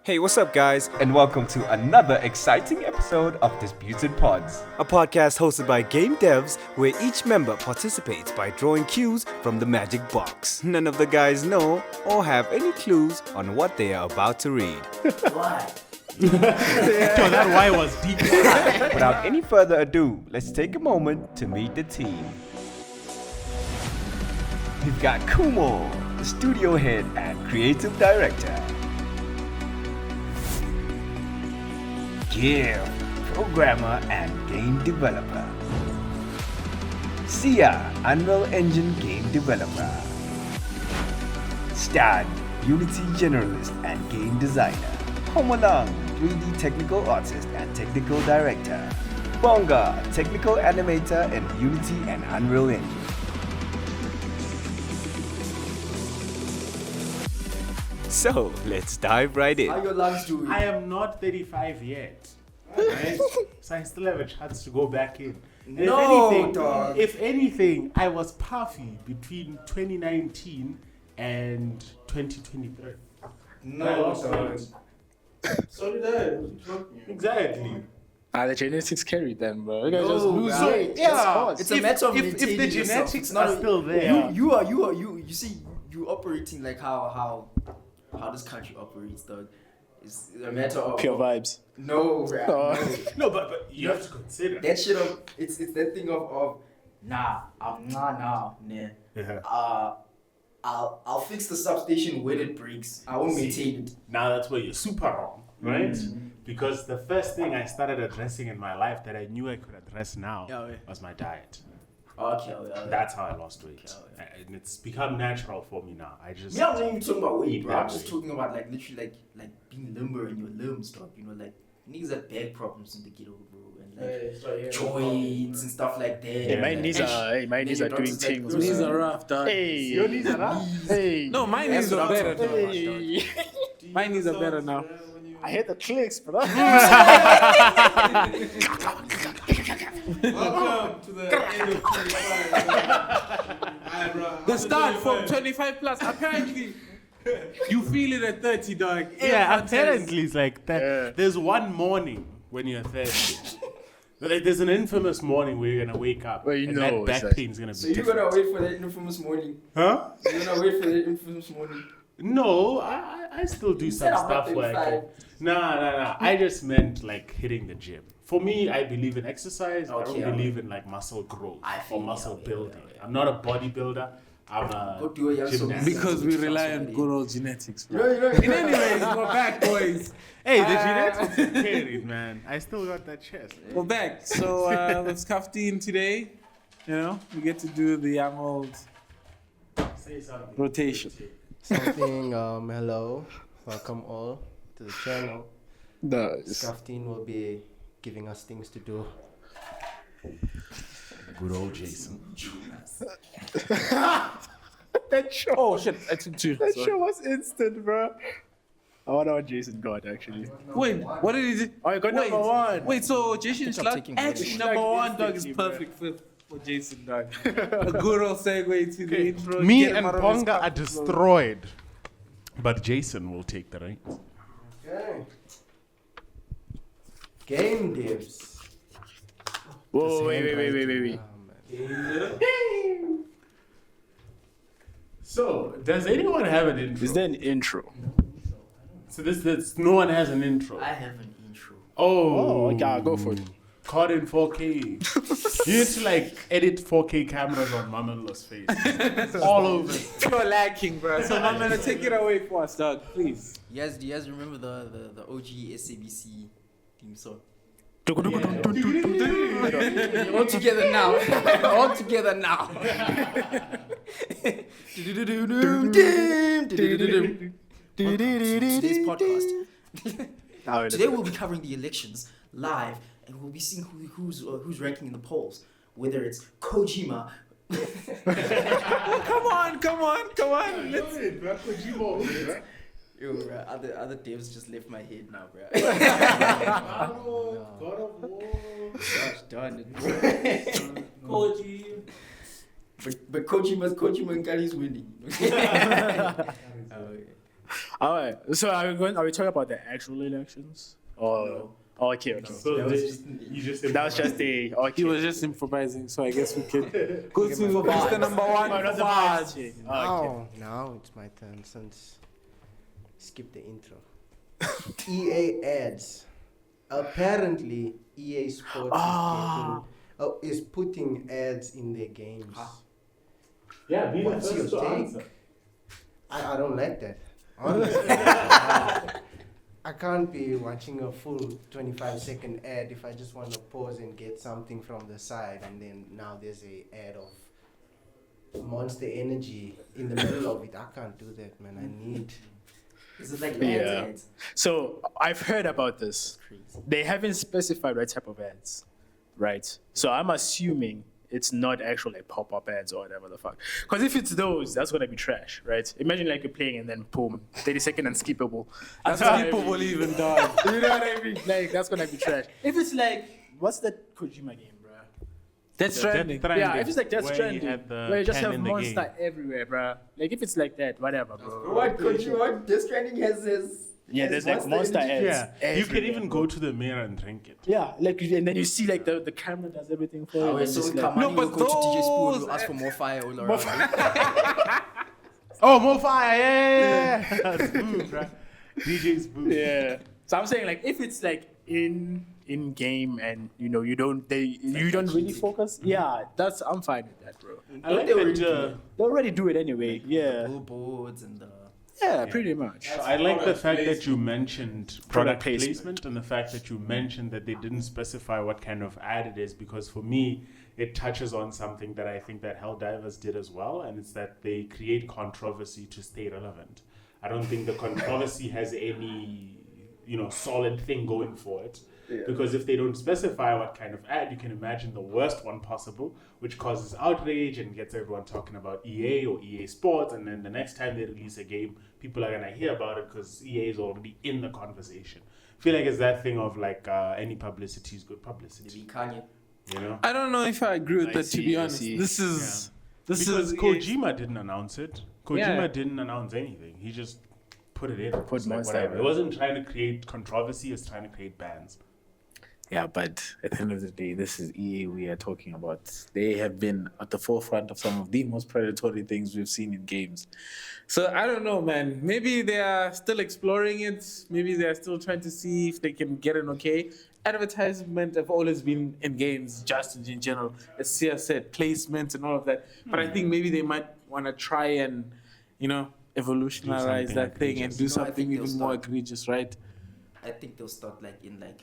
Hey, what's up, guys? And welcome to another exciting episode of Disputed Pods. A podcast hosted by game devs where each member participates by drawing cues from the magic box. None of the guys know or have any clues on what they are about to read. Why? Yo, that why was deep. Without any further ado, let's take a moment to meet the team. We've got Kumo, the studio head and creative director. Gil, programmer and game developer. Sia, Unreal Engine game developer. Stan, Unity generalist and game designer. Homalong, 3D technical artist and technical director. Bonga, technical animator in Unity and Unreal Engine. So, let's dive right in. How your lungs doing? I am not 35 yet. Right? So I still have a chance to go back in. And No, dog. If anything, I was puffy between 2019 and 2023. I No, lost dog. weight. So did I. Exactly. The genetics carried them, bro. You guys just No, lose bro. weight. Yeah. It's a matter of if maintaining the yourself. genetics It's not are still there. You see, you operating like how this country operates, dog. It's a matter of Pure vibes. No, bro. Oh. No, but you have to consider. That shit of it's that thing of nah, Yeah. I'll fix the substation when it breaks. I won't maintain it. Now that's where you're super wrong, right? Because the first thing I started addressing in my life that I knew I could address now was my diet. Okay, That's how I lost weight. Okay. And it's become natural for me now. I just... I'm not even talking about weight, bro. I'm Yeah. just talking about like literally like being limber in your limbs, dog. You know, like niggas have back problems in the ghetto, bro, and like joints and stuff like that. Yeah, My man. knees are doing doctors like, things. those Knees bro. are rough, dog. Hey, Your knees are up? hey. No, my That's knees are what I'm better talking about, now. dog. My knees are better now. I hit the clicks, bro. Welcome to the end of 25. The start from 25 plus. Apparently, you feel it at 30, dog. Yeah, apparently it's like that. Yeah. There's one morning when you're thirsty. Like there's an infamous morning where you're gonna wake up Well, you and know that it's back like- pain's gonna be So you're different. gonna wait for that infamous morning? Huh? You're gonna wait for that infamous morning? No, I still do some said I'm stuff not where I can... 35. Nah. I just meant like hitting the gym. For me, I believe in exercise. I Okay, don't believe in like muscle growth I feel or you, muscle yeah, building. yeah. I'm not a bodybuilder. I'm Go a do a young gymnast. Because we rely on good old genetics, You bro. know, Anyways, we're back, boys. Hey, the genetics is carried, man. I still got that chest. We're back. So let's cuffed in today. You know, we get to do the young old Say something. rotation. Something, hello, welcome all to the channel. Nice. Scaftin will be giving us things to do. Good old Jason. That show. Oh shit, I took two. That Sorry. show was instant, bro. I wonder what Jason got actually. Wait, what did he do? Oh, you got Wait, number one. Wait, so Jason I'm Schlag, taking actually Schlag number one, dog, is instantly, perfect fit for Jason, dog. A good old segue to the intro. Me get him and out of his Ponga are comfort zone. destroyed. But Jason will take the reins. Okay. Game devs. Whoa, wait. So, does anyone have an intro? Is there an intro? So this no one has an intro. I have an intro. Oh, Okay, go for it. Caught in 4K. You need to like edit 4K cameras on Mama-in-law's face. All over. Pure lacking, bro. So I'm gonna take it away for us, dog, please. Do you guys remember the OG SABC theme song? All together now. All together now. Today's podcast. Today we'll be covering the elections live, and we'll be seeing who's ranking in the polls. Whether it's Kojima. Come on. Let's Yo, bro, other devs just left my head now, bro. God of War. Gosh darn it, bro. Koji. But Kojima and Kali's winning. Oh, yeah. All right. So are we talking about the actual elections? Or No. oh, okay. So That was they- just- you just That was just a okay. He was just improvising, so I guess we could go to for question vibes. number one. Oh, not the Vibes. vibes. Now it's my turn since skip the intro. EA ads. Apparently, EA Sports is putting ads in their games. Yeah, be the What's first your to take? answer. I don't like that. Honestly, I can't be watching a full 25-second ad if I just want to pause and get something from the side, and then now there's a ad of Monster Energy in the middle of it. I can't do that, man. I need. Is it like Yeah. ads? So I've heard about this. They haven't specified what type of ads, right? So I'm assuming it's not actual like pop-up ads or whatever the fuck. Because if it's those, that's gonna be trash, right? Imagine like you're playing and then boom, 30-second unskippable. That's People even dog. You know what I mean? Like that's gonna be trash. If it's like, what's that Kojima game, bro? That's trending. Yeah, if it's like Death where you Stranding, had the where you just pen have in the monster game. everywhere, bro. Like if it's like that, whatever, bro. What Death Stranding has his. Yeah, there's like monster ads. Yeah, you can everywhere, even bro. go to the mirror and drink it. Yeah, like and then you see like the camera does everything for you. Oh, and so it's we like, come on, No, you but go to DJ Spoon, those- you ask for more fire all around. Oh, more fire! Yeah, That's boo, bro. DJ's boo. yeah. So I'm saying like if it's like in game and you don't really focus. Yeah, I'm fine with that, bro. I like They already that. do that. They already do it anyway. Yeah, Billboards and the. yeah, pretty much. I like the fact that you mentioned product placement. placement and the fact that you mentioned that they didn't specify what kind of ad it is, because for me it touches on something that I think that Helldivers did as well, and it's that they create controversy to stay relevant. I don't think the controversy has any solid thing going for it. Because if they don't specify what kind of ad, you can imagine the worst one possible, which causes outrage and gets everyone talking about EA or EA Sports, and then the next time they release a game, people are gonna hear about it because EA is already in the conversation. I feel like it's that thing of like any publicity is good publicity. Kanye. I don't know if I agree with I that, to see, be I honest. see. This is Because EA. Kojima didn't announce it. Kojima Yeah. didn't announce anything. He just put it in. Put It's like Monster whatever. in. It wasn't trying to create controversy. It's trying to create bans. Yeah, but at the end of the day, this is EA we are talking about. They have been at the forefront of some of the most predatory things we've seen in games. So I don't know, man. Maybe they are still exploring it. Maybe they are still trying to see if they can get an okay. Advertisement have always been in games, just in general. As Sia said, placement and all of that. But I think maybe they might want to try and, evolutionize something that thing and egregious. do No, I something think they'll even more start. egregious, right? I think they'll start like in like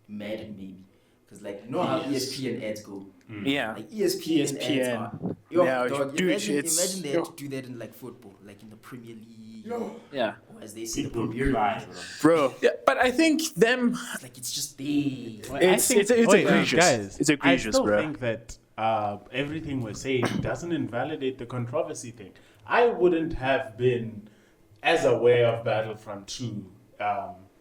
Madden maybe, because like how ESPN ads go. Yeah. Like ESPN ads are. Yo, Yeah, dog, dude, imagine it's- they had to do that in like football, like in the Premier League, Yeah, or as they say, the People Premier cry, League. bro. bro. Yeah, but I think them. Like it's just they. It's egregious. Guys, It's egregious, I still bro. think that everything we're saying doesn't invalidate the controversy thing. I wouldn't have been as aware of Battlefront 2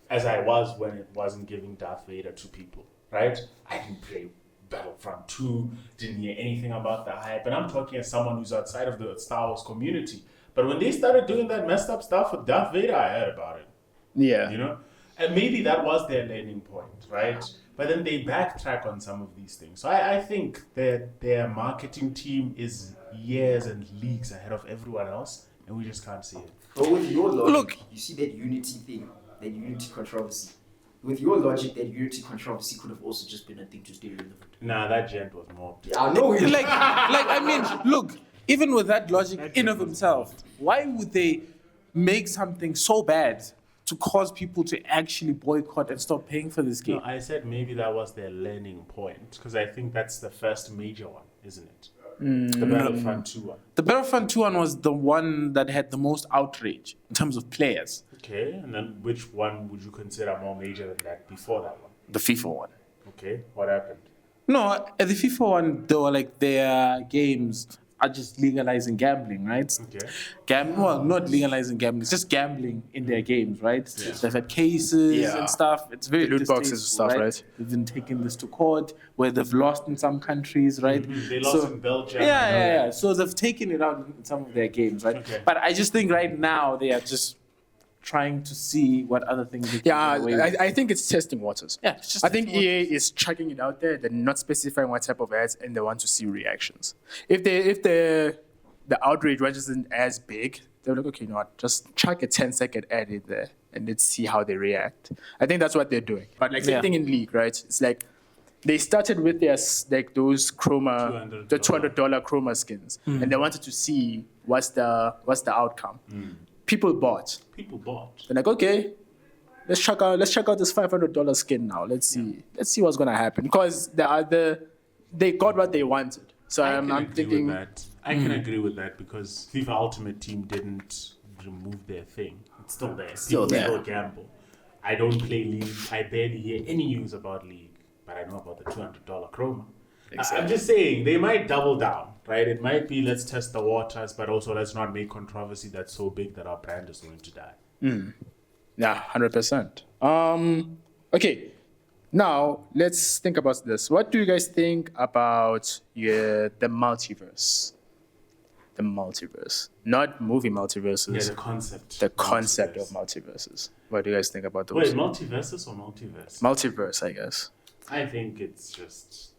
as I was when it wasn't giving Darth Vader to people, right? I didn't play Battlefront 2, didn't hear anything about the hype, and I'm talking as someone who's outside of the Star Wars community. But when they started doing that messed up stuff with Darth Vader, I heard about it. Yeah. And maybe that was their learning point, right? But then they backtrack on some of these things. So I think that their marketing team is years and leagues ahead of everyone else, and we just can't see it. But with your logic, Look. you see that Unity thing, that Unity controversy. With your logic, that Unity controversy could have also just been a thing to stay relevant. Nah, that gent was mobbed. Yeah, I know. Look, even with that logic in of himself, why would they make something so bad to cause people to actually boycott and stop paying for this game? No, I said maybe that was their learning point, because I think that's the first major one, isn't it? The Battlefront 2 one. The Battlefront 2 one was the one that had the most outrage in terms of players. Okay, and then which one would you consider more major than that before that one? The FIFA one. Okay, what happened? No, at the FIFA one, there were like their games are just legalizing gambling, right? Okay. Well, not legalizing gambling, it's just gambling in their games, right? They've had cases and stuff. It's very Loot boxes and distasteful, stuff, right? They've been taking this to court where they've lost in some countries, right? They lost in Belgium. Yeah. So they've taken it out in some of their games, right? Okay. But I just think right now they are just trying to see what other things they can Yeah, get away with. I think it's testing waters. Yeah, it's just I think EA is chucking it out there. They're not specifying what type of ads, and they want to see reactions. If the outrage wasn't as big, they're like, okay, you know what? Just chuck a 10-second ad in there, and let's see how they react. I think that's what they're doing. But like same thing in League, right? It's like they started with their like those chroma, the $200 chroma skins, and they wanted to see what's the outcome. People bought. They're like, okay, let's check out this $500 skin now. Let's see what's gonna happen, because they got what they wanted. So I'm thinking that. I can agree with that because FIFA Ultimate Team didn't remove their thing. It's still there. People still gamble. I don't play League. I barely hear any news about League, but I know about the $200 chroma. I'm just saying they might double down, right? It might be let's test the waters, but also let's not make controversy that's so big that our brand is going to die. Yeah, 100%. Okay, now let's think about this. What do you guys think about the multiverse? The multiverse, not movie multiverses. Yeah, the concept. The concept of multiverses. What do you guys think about those? Wait, multiverses or multiverse? Multiverse, I guess. I think it's just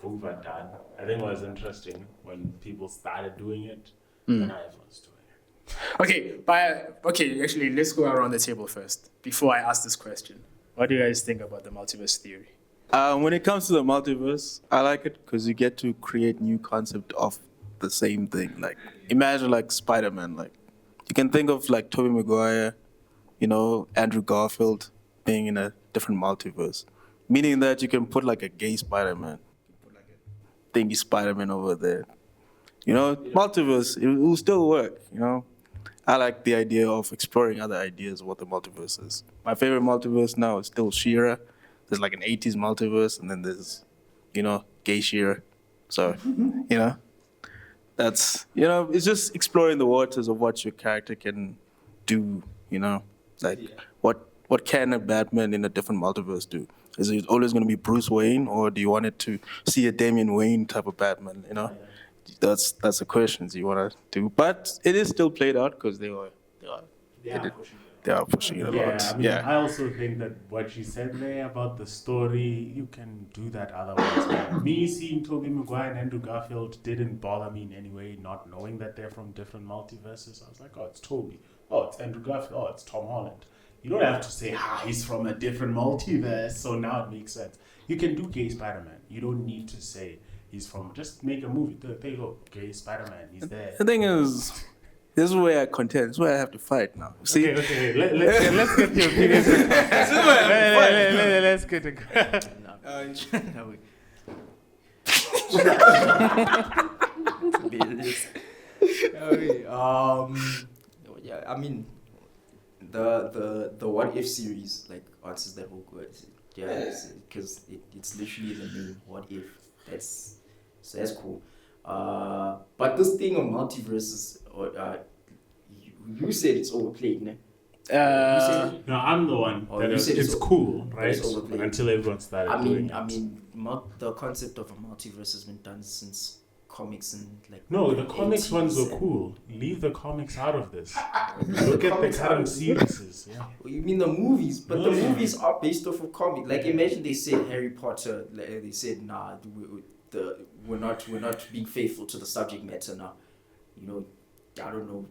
overdone. I think it was interesting when people started doing it, and now everyone's doing it. Actually, let's go around the table first before I ask this question. What do you guys think about the multiverse theory? When it comes to the multiverse, I like it because you get to create new concept of the same thing. Like, imagine like Spider-Man. Like, you can think of like Tobey Maguire, Andrew Garfield being in a different multiverse, meaning that you can put like a gay Spider-Man, put like a thingy Spider-Man over there. Multiverse, it will still work. I like the idea of exploring other ideas of what the multiverse is. My favorite multiverse now is still She-Ra. There's like an 80s multiverse, and then there's, gay She-Ra. So, that's, it's just exploring the waters of what your character can do, like what can a Batman in a different multiverse do? Is it always going to be Bruce Wayne, or do you want it to see a Damian Wayne type of Batman, That's the questions you want to do. But it is still played out because they are pushing it a lot. I mean, I also think that what you said there about the story, you can do that otherwise. Me seeing Tobey Maguire and Andrew Garfield didn't bother me in any way, not knowing that they're from different multiverses. I was like, oh, it's Tobey. Oh, it's Andrew Garfield. Oh, it's Tom Holland. You don't have to say, he's from a different multiverse, so now it makes sense. You can do gay Spider-Man. You don't need to say he's from, just make a movie. There you go, gay Spider-Man, he's there. The thing is, this is where I contend. This is where I have to fight now. See? Okay. Let's get your opinions. This is where I have to fight. Let's get I mean, the what if series like answers that whole question. Yeah, because it's literally the name what if. That's cool. But this thing of multiverses, you said it's overplayed, ne? No, I'm the one. It's cool, right? Until everyone started doing it. The concept of a multiverse has been done since comics and like. No, the comics ones were cool. Leave the comics out of this. Look at the current series. Yeah. You mean the movies? But the movies are based off of comics. Like imagine they said Harry Potter. They said we're not being faithful to the subject matter now. I don't know.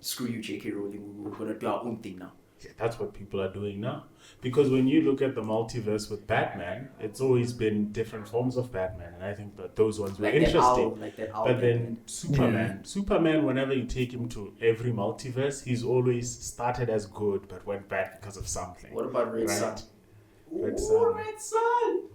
Screw you, J.K. Rowling. We're gonna do our own thing now. Yeah, that's what people are doing now. Because when you look at the multiverse with Batman, it's always been different forms of Batman, and I think that those ones were interesting. But then Superman, whenever you take him to every multiverse, he's always started as good but went bad because of something. What about Red Sun? Red Sun.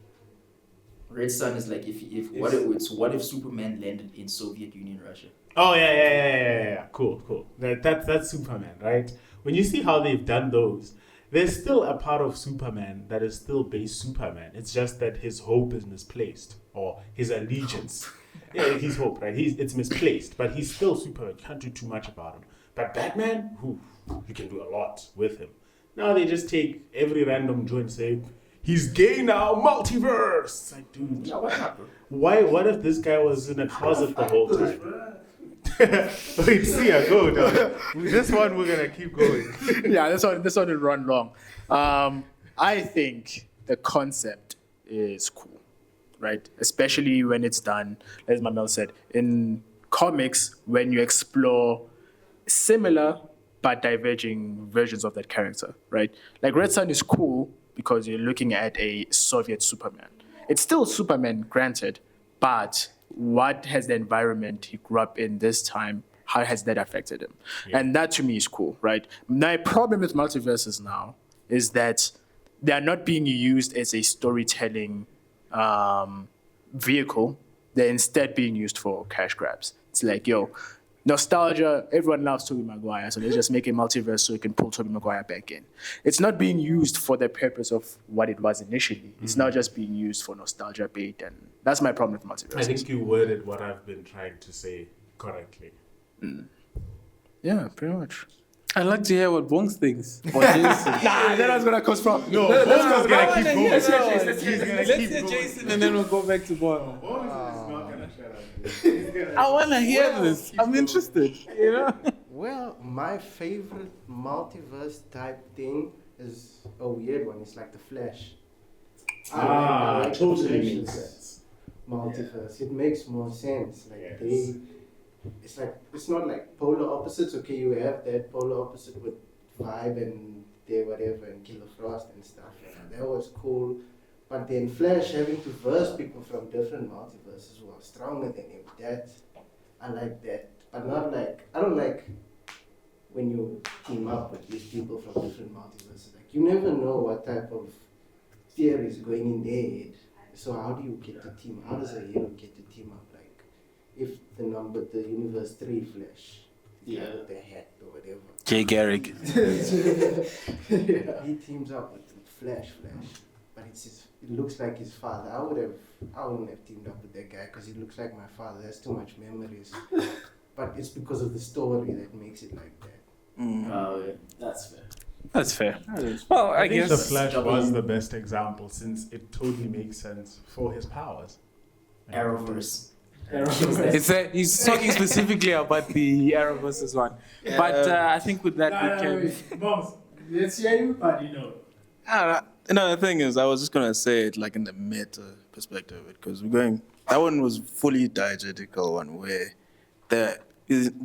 Red Sun is like what if Superman landed in Soviet Union, Russia? Oh yeah. Cool. That's Superman, right? When you see how they've done those, there's still a part of Superman that is still base Superman. It's just that his hope is misplaced, or his allegiance Yeah, he's Hope, right? It's misplaced, but he's still Superman. You can't do too much about him. But Batman, you can do a lot with him. Now they just take every random joint and say, he's gay now, multiverse. It's like, dude, Yeah, why not, bro? what if this guy was in a closet the whole time? Wait, see, go, dog. This one we're gonna keep going. Yeah, this one will run long. I think the concept is cool, right? Especially when it's done, as Mamel said, in comics, when you explore similar but diverging versions of that character, right? Like Red Sun is cool because you're looking at a Soviet Superman. It's still Superman, granted, but what has the environment he grew up in this time, how has that affected him? Yeah. And that to me is cool, right? My problem with multiverses now is that they are not being used as a storytelling vehicle. They're instead being used for cash grabs. It's like, yo, nostalgia, everyone loves Tobey Maguire, so let's just make a multiverse so we can pull Tobey Maguire back in. It's not being used for the purpose of what it was initially. It's not just being used for nostalgia bait, and that's my problem with multiverses. I think you worded what I've been trying to say correctly. Yeah, pretty much. I'd like to hear what Bongs thinks. Or Jason. Nah, that was gonna cost from. No, Bonga's gonna keep going. Let's He's hear Jason and then we'll go back to Bong. Bonga is not gonna shut up. I want to hear this. I'm interested. You know? Well, my favorite multiverse type thing is a weird one. It's like the Flash. I like the totally Flash's makes sense. Multiverse. It makes more sense. Like Yes. it's not like polar opposites. Okay, you have that polar opposite with Vibe and whatever and Killer Frost and stuff. Yeah, that was cool. But then Flash having to verse people from different multiverses was stronger than him. I like that. But not like, I don't like when you team up with these people from different multiverses. Like, you never know what type of theory is going in their head. So how do you get to team? How does a hero get to team up? Like, if the universe 3 Flash, with the hat or whatever. Jay Garrick. He teams up with Flash, but it looks like his father. I wouldn't have teamed up with that guy because he looks like my father. There's too much memories. But it's because of the story that makes it like that. Oh, yeah. That's fair. That's fair. Well, I think guess the Flash was the best example since it totally makes sense for his powers. Arrowverse. He's talking specifically about the Arrowverse one. Yeah. But I think with that we can... Boss, let's hear you, but you know. The thing is, I was just gonna say it like in the meta perspective of it, because that one was fully diegetical one where the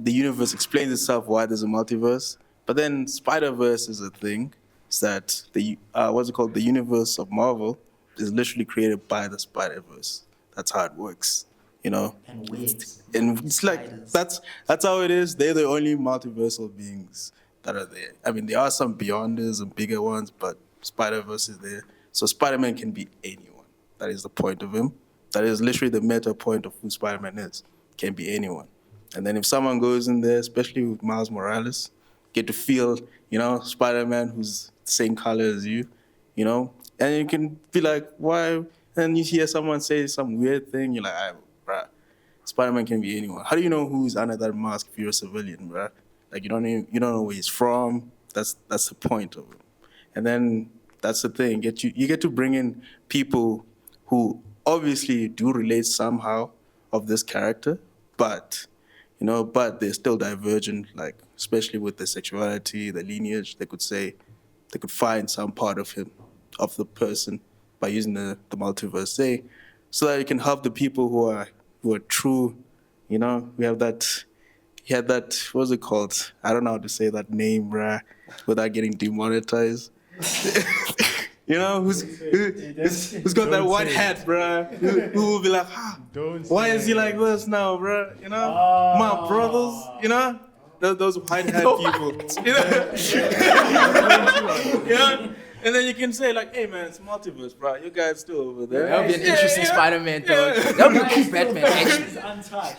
universe explains itself why there's a multiverse, but then Spider-Verse is a thing. It's that the universe of Marvel is literally created by the Spider-Verse. That's how it works, you know. And wigs. And it's like that's how it is. They're the only multiversal beings that are there. I mean, there are some beyonders and bigger ones, but Spider-Verse is there. So Spider-Man can be anyone. That is the point of him. That is literally the meta point of who Spider-Man is. Can be anyone. And then if someone goes in there, especially with Miles Morales, get to feel, Spider-Man who's the same color as you, and you can be like, why? And you hear someone say some weird thing, you're like, bruh, Spider-Man can be anyone. How do you know who's under that mask if you're a civilian, bruh? Like, you don't know where he's from. That's the point of it. And then that's the thing. You get to bring in people who obviously do relate somehow of this character, but they're still divergent, like, especially with the sexuality, the lineage. They could find some part of him, of the person, by using the multiverse, so that it can help the people who are true. We have that. He had that. What's it called? I don't know how to say that name, bruh, without getting demonetized. Who's got that white hat, bruh? Who will be like, why is he like this now, bruh? My brothers, those white hat people. And then you can say like, hey man, it's multiverse, bro. You guys still over there. That would be an interesting Spider-Man, though. That would be a cool Batman, actually.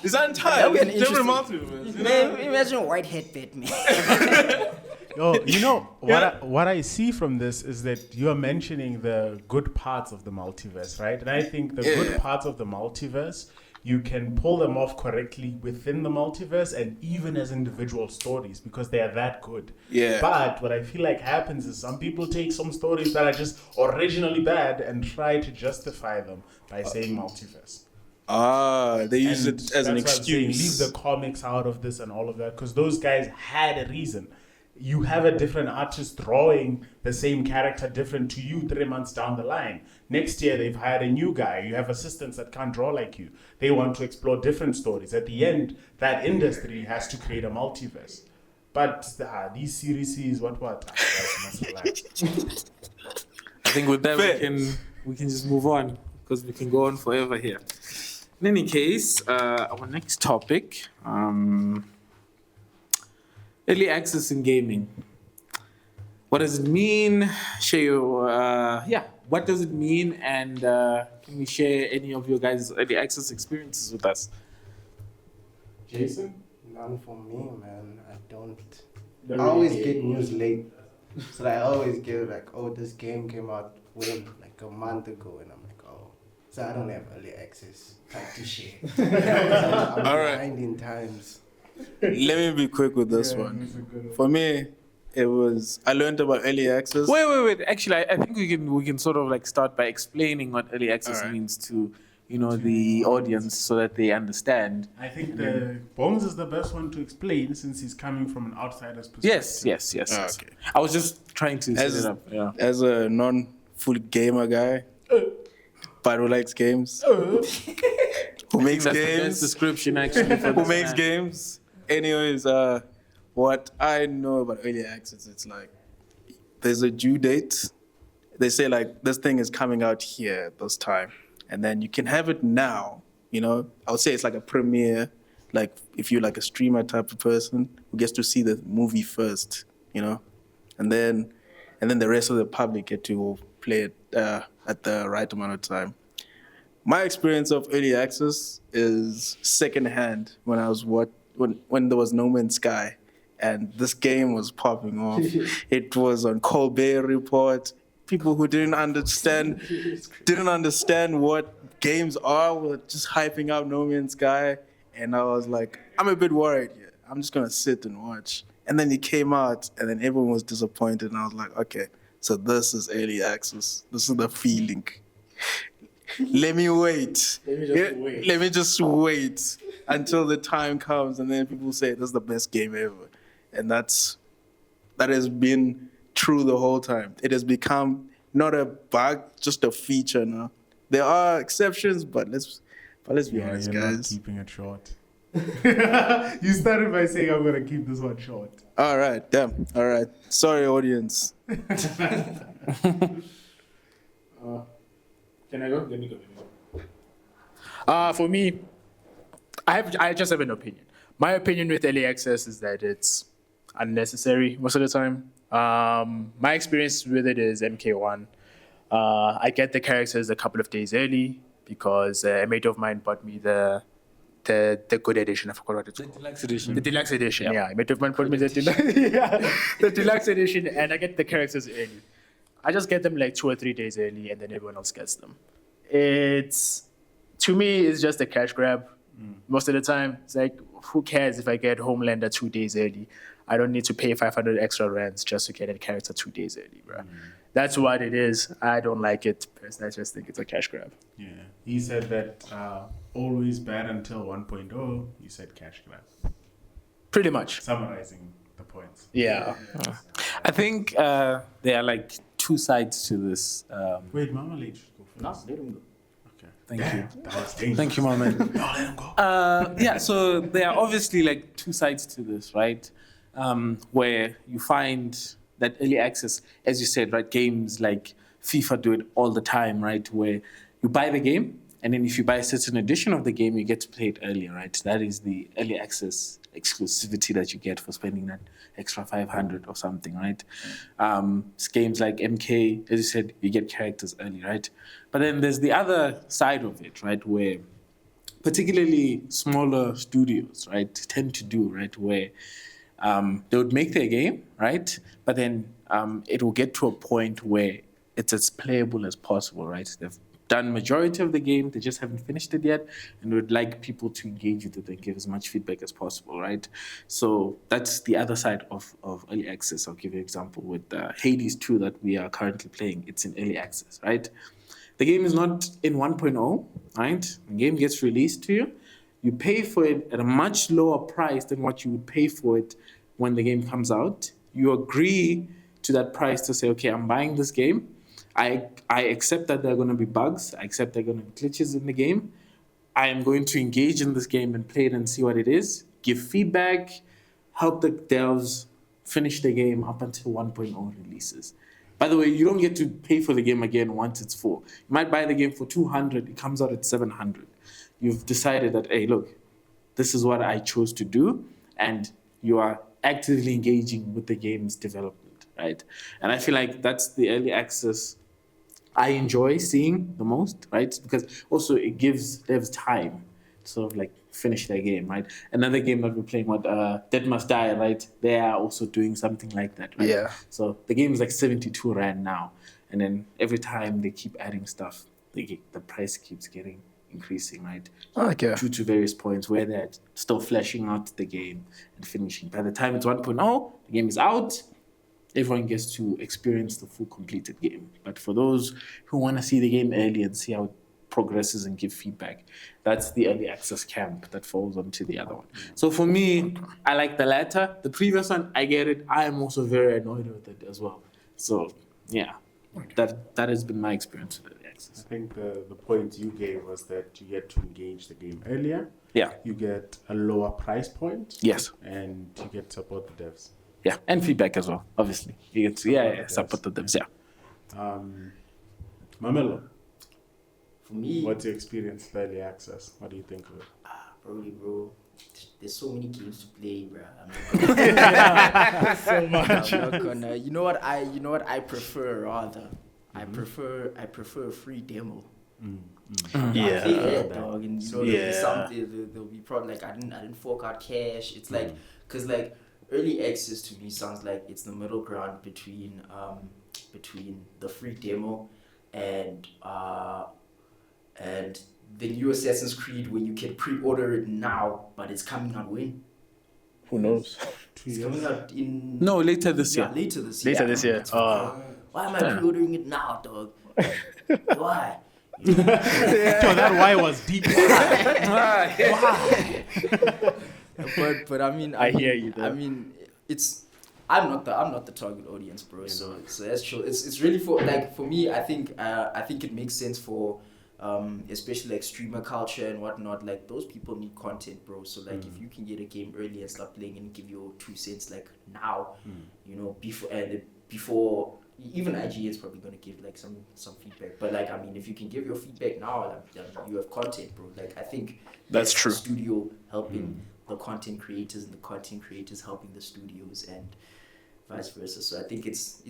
It's untied. That would be an It's different interesting. multiverse. Man, imagine white hat Batman. What I see from this is that you are mentioning the good parts of the multiverse, right? And I think the good parts of the multiverse you can pull them off correctly within the multiverse and even as individual stories because they are that good. Yeah. But what I feel like happens is some people take some stories that are just originally bad and try to justify them by saying multiverse. They use And it as an that's why I'm saying excuse. leave the comics out of this and all of that because those guys had a reason. You have a different artist drawing the same character different to you 3 months down the line. Next year, they've hired a new guy. You have assistants that can't draw like you. They want to explore different stories. At the end, that industry has to create a multiverse. But these series is what? I think with that Fair. we can just move on because we can go on forever here. In any case, our next topic, early access in gaming. What does it mean? Share your, what does it mean? And can we share any of your guys' early access experiences with us? Jason? None for me, man. I don't. I always get news late. So I always get like, oh, this game came out when? Like a month ago. And I'm like, oh. So I don't have early access type to share. I'm All right. behind in times. Let me be quick with this one. For me, it was I learned about early access. Wait. Actually, I think we can sort of like start by explaining what early access Alright. means to the audience so that they understand. I think the Bones is the best one to explain since he's coming from an outsider's perspective. Yes. Okay. I was just trying to set As it up. Yeah. as a non-full gamer guy, but who likes games, who makes That's the best games, description actually for who this makes man. games. Anyways, what I know about early access, it's like there's a due date. They say like this thing is coming out here at this time, and then you can have it now. I would say it's like a premiere. Like if you're like a streamer type of person who gets to see the movie first, and then the rest of the public get to play it at the right amount of time. My experience of early access is secondhand when I was when there was No Man's Sky and this game was popping off. It was on Colbert Report. People who didn't understand what games are were just hyping up No Man's Sky. And I was like, I'm a bit worried here. I'm just going to sit and watch. And then it came out and then everyone was disappointed. And I was like, okay, so this is early access. This is the feeling. Let me wait. Let me just wait until the time comes, and then people say this is the best game ever, and that has been true the whole time. It has become not a bug, just a feature now. There are exceptions, but let's be honest, you're not guys. keeping it short. You started by saying I'm gonna keep this one short. All right, damn. All right. Sorry, audience. Can I go? Let me go. For me, I just have an opinion. My opinion with early access is that it's unnecessary most of the time. My experience with it is MK1. I get the characters a couple of days early because a mate of mine bought me the good edition. I forgot what it's called. Deluxe edition. The deluxe edition, yeah. A mate of mine bought me the the deluxe edition, and I get the characters early. I just get them like 2 or 3 days early, and then everyone else gets them. To me, it's just a cash grab. Most of the time, it's like, who cares if I get Homelander 2 days early? I don't need to pay 500 extra rands just to get a character 2 days early, bro. That's what it is. I don't like it. Personally, I just think it's a cash grab. Yeah, he said that always bad until 1.0. You said cash grab. Pretty much. Summarizing the points. Yeah. I think there are like two sides to this. Wait, Mama Lady should go first. let him go. Okay. Thank you. That was dangerous. Thank you, my man. No, let him go. Yeah, so there are obviously like two sides to this, right? Where you find that early access, as you said, right? Games like FIFA do it all the time, right? Where you buy the game, and then if you buy a certain edition of the game, you get to play it earlier, right? That is the early access exclusivity that you get for spending that extra 500 or something, right? Games like MK, as you said, you get characters early, right? But then there's the other side of it, right? Where particularly smaller studios, right, tend to do, right? Where they would make their game, right? But then it will get to a point where it's as playable as possible, right? They've done majority of the game. They just haven't finished it yet, and would like people to engage with it and give as much feedback as possible, right? So that's the other side of early access. I'll give you an example with Hades 2 that we are currently playing. It's in early access, right? The game is not in 1.0, right? The game gets released to you. You pay for it at a much lower price than what you would pay for it when the game comes out. You agree to that price to say, okay, I'm buying this game. I accept that there are going to be bugs. I accept there are going to be glitches in the game. I am going to engage in this game and play it and see what it is, give feedback, help the devs finish the game up until 1.0 releases. By the way, you don't get to pay for the game again once it's full. You might buy the game for 200, it comes out at 700. You've decided that, hey, look, this is what I chose to do, and you are actively engaging with the game's development, right? And I feel like that's the early access I enjoy seeing the most, right? Because also it gives devs time to sort of like finish their game, right? Another game that we're playing with, Dead Must Die, right? They are also doing something like that, right? Yeah. So the game is like 72 Rand now. And then every time they keep adding stuff, the price keeps getting increasing, right? Okay. Due to various points where they're still fleshing out the game and finishing. By the time it's 1.0, the game is out, everyone gets to experience the full completed game. But for those who want to see the game early and see how it progresses and give feedback, that's the early access camp that falls onto the other one. So for me, I like the latter. The previous one, I get it. I am also very annoyed with it as well. So yeah, that has been my experience with early access. I think the point you gave was that you get to engage the game earlier. Yeah. You get a lower price point. Yes. And you get to support the devs. Yeah, and feedback as well, obviously. You get to, support the devs, yeah. Mamelo, For me, what's your experience with early access? What do you think of it? probably, bro. There's so many games to play, bro. So much. I'm not gonna. You know what I prefer rather. I prefer a free demo. Yeah. Dog, and there'll be something. There'll be probably like I didn't fork out cash. It's like because like early access to me sounds like it's the middle ground between the free demo and the new Assassin's Creed where you can pre-order it now, but it's coming out when? Who knows? It's coming out in Later this year. Later this year. Later this year. Why am I pre-ordering it now, dog? Why? So that why was deep. But I mean, I hear you, though. I mean, I'm not the target audience, bro. So that's true. It's really for me. I think it makes sense for especially like streamer culture and whatnot. Like those people need content, bro. So like if you can get a game early and start playing and give your 2 cents like now, you know, before. Even IGN is probably gonna give like some feedback, but like I mean, if you can give your feedback now, like, you have content, bro. Like I think That's true. The studio helping the content creators and the content creators helping the studios and vice versa. So I think it's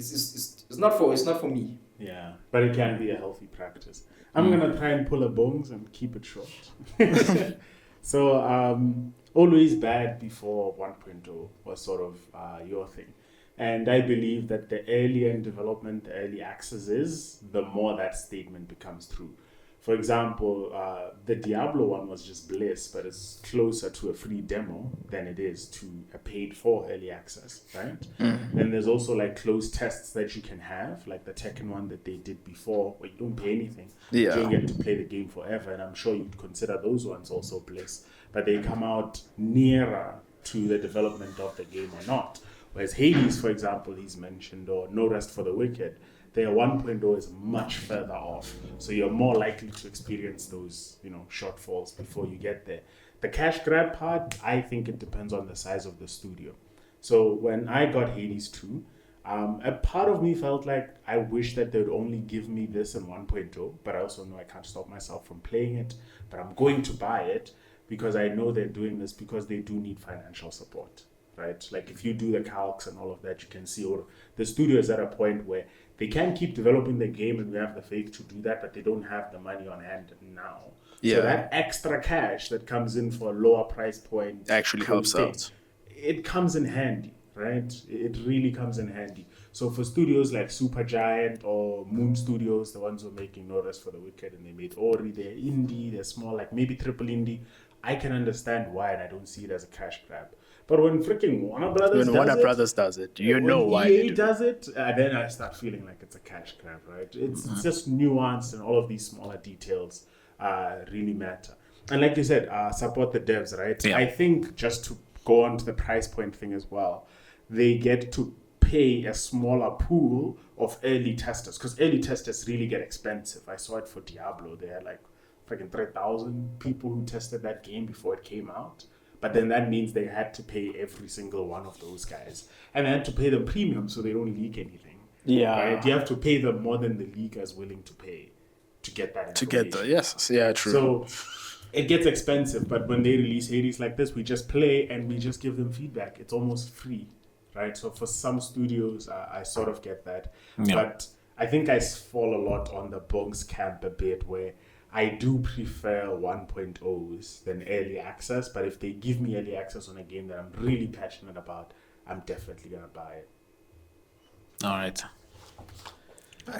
not for me. Yeah, but it can be a healthy practice. I'm gonna try and pull a bones and keep it short. So always bad before 1.0 was sort of your thing. And I believe that the earlier in development, the early access is, the more that statement becomes true. For example, the Diablo one was just bliss, but it's closer to a free demo than it is to a paid for early access, right? Then there's also like closed tests that you can have, like the Tekken one that they did before, where you don't pay anything. Yeah. You don't get to play the game forever, and I'm sure you'd consider those ones also bliss, but they come out nearer to the development of the game or not. Whereas Hades, for example, he's mentioned, or No Rest for the Wicked, their 1.0 is much further off. So you're more likely to experience those, shortfalls before you get there. The cash grab part, I think it depends on the size of the studio. So when I got Hades 2, a part of me felt like I wish that they would only give me this in 1.0, but I also know I can't stop myself from playing it, but I'm going to buy it because I know they're doing this because they do need financial support. Right? Like if you do the calcs and all of that, you can see the studio is at a point where they can keep developing the game and we have the faith to do that, but they don't have the money on hand now. Yeah. So that extra cash that comes in for a lower price point Actually helps out. It comes in handy. right? It really comes in handy. So for studios like Supergiant or Moon Studios, the ones who are making No Rest for the Wicked, and they made Ori, they're indie, they're small, like maybe triple indie. I can understand why, and I don't see it as a cash grab. But when freaking Warner Brothers does it, you know when why EA they do. does it, then I start feeling like it's a cash grab, right? It's just nuanced, and all of these smaller details really matter. And like you said, support the devs, right? Yeah. I think just to go on to the price point thing as well, they get to pay a smaller pool of early testers, because early testers really get expensive. I saw it for Diablo. They had like freaking 3,000 people who tested that game before it came out. But then that means they had to pay every single one of those guys. And they had to pay them premium so they don't leak anything. Yeah. Right? You have to pay them more than the leaker is willing to pay to get that information. Yes. Yeah, true. So it gets expensive, but when they release Hades like this, we just play and we just give them feedback. It's almost free, right? So for some studios, I sort of get that. Yeah. But I think I fall a lot on the Bongs camp a bit, where I do prefer 1.0s than early access, but if they give me early access on a game that I'm really passionate about, I'm definitely going to buy it. All right.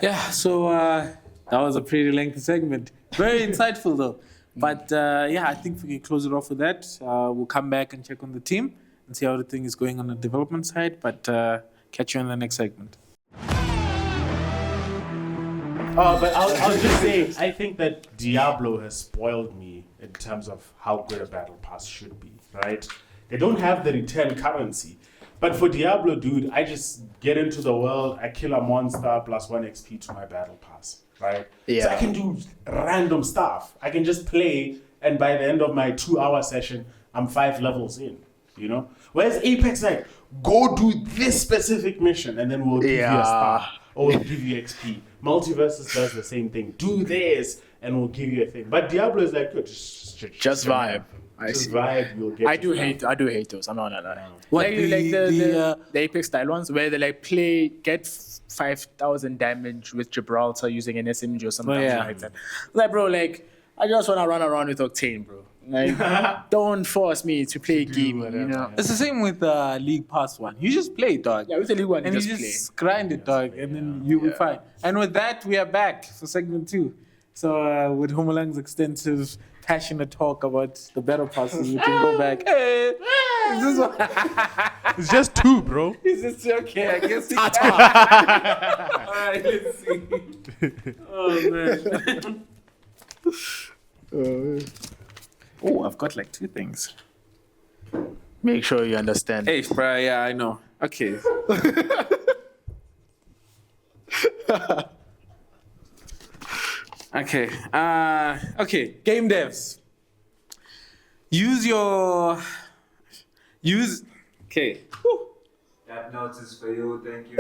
Yeah, so that was a pretty lengthy segment. Very insightful, though. But yeah, I think we can close it off with that. We'll come back and check on the team and see how everything is going on the development side. But catch you in the next segment. But I'll just say, I think that Diablo has spoiled me in terms of how good a battle pass should be, right? They don't have the return currency. But for Diablo, dude, I just get into the world, I kill a monster plus 1 XP to my battle pass, right? Yeah. So I can do random stuff. I can just play, and by the end of my 2-hour session, I'm 5 levels in, you know? Whereas Apex, like, go do this specific mission, and then we'll give you a star, or we'll give you XP. Multiversus does the same thing. Do this, and we'll give you a thing. But Diablo is like, good, Just vibe. I see. Vibe, you'll get I do hate those. I'm not gonna lie. What, Like the Apex style ones where they like get 5,000 damage with Gibraltar using an SMG or something like that. Like, bro, like I just wanna run around with Octane, bro. Like, don't force me to play a game. You know. It's the same with the League Pass one. You just play, dog. Yeah, with the League one, And you just just grind it, dog, and then you'll be fine. And with that, we are back for segment 2. So with Humulang's extensive, passionate talk about the battle passes, we can go back. Hey, is this one? It's just 2, bro. Is this okay? I guess we can. All right, let's see. Oh, man. Oh, I've got like 2 things. Make sure you understand. Hey, bro, yeah, I know. Okay. Okay. Okay. Game devs. Okay. That note is for you, thank you.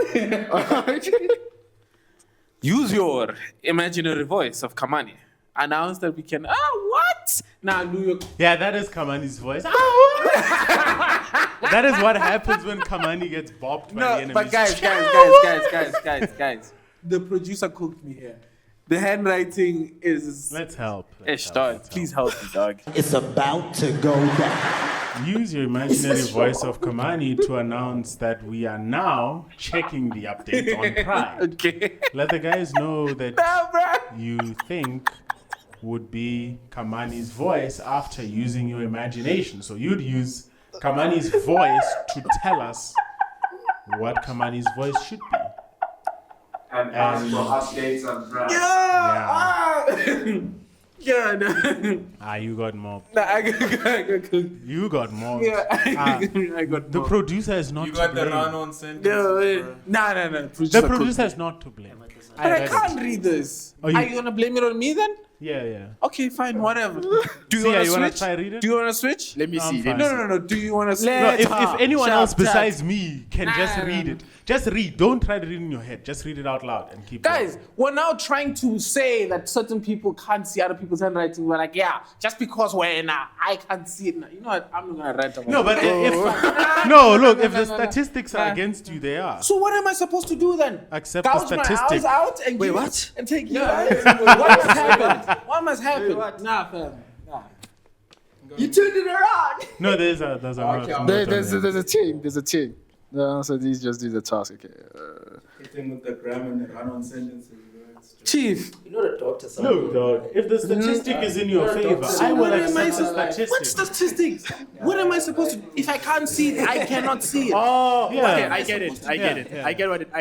Use your imaginary voice of Kamani. Announce that we can. What? Now do your. Yeah, that is Kamani's voice. That is what happens when Kamani gets bopped by the No, enemy. but guys. The producer cooked me here. The handwriting is. Let's help. Dog, please help me, dog. It's about to go down. Use your imaginary voice of Kamani to announce that we are now checking the update on Pride. Okay. Let the guys know that you think would be Kamani's voice after using your imagination. So you'd use Kamani's voice to tell us what Kamani's voice should be. And ask for updates on Pride. Yeah, no. You got more. Nah, I got cooked. You got more. Yeah, I got The more. producer is not You to got the blame. run-on sentence. No. The producer is not to blame. But I can't read this. Oh, you- Are you gonna blame it on me then? Yeah. Okay, fine, whatever. Do you See, wanna you wanna switch? try read it? Do you wanna switch? Let me I'm see. fine. No. Do you wanna switch? No, if anyone Shut else up. besides me can just read it. Just read. Don't try to read it in your head. Just read it out loud and keep Guys, going. we're now trying to say that certain people can't see other people's handwriting. We're like, yeah, just because we're in I can't see it now. You know what? I'm not gonna rant about No, it. but if the statistics are against you, they are. So what am I supposed to do then? Accept the Gouge my statistic. eyes out and Wait, give what? it and take you out? What must happen? What must happen? Nah, fam. Nah. You turned it around. No, there's a Okay, note There's a chain. There's a chain. No, so these just do the task. Okay. Hitting with the grammar and the run-on sentences. Chief, You know the doctor. Look, dog, if the statistic is in your favor, I will accept the statistic. what statistics? What am I supposed to? If I can't see it, I cannot see it. Oh, Yeah. okay, I get it. I get Yeah, it. yeah. I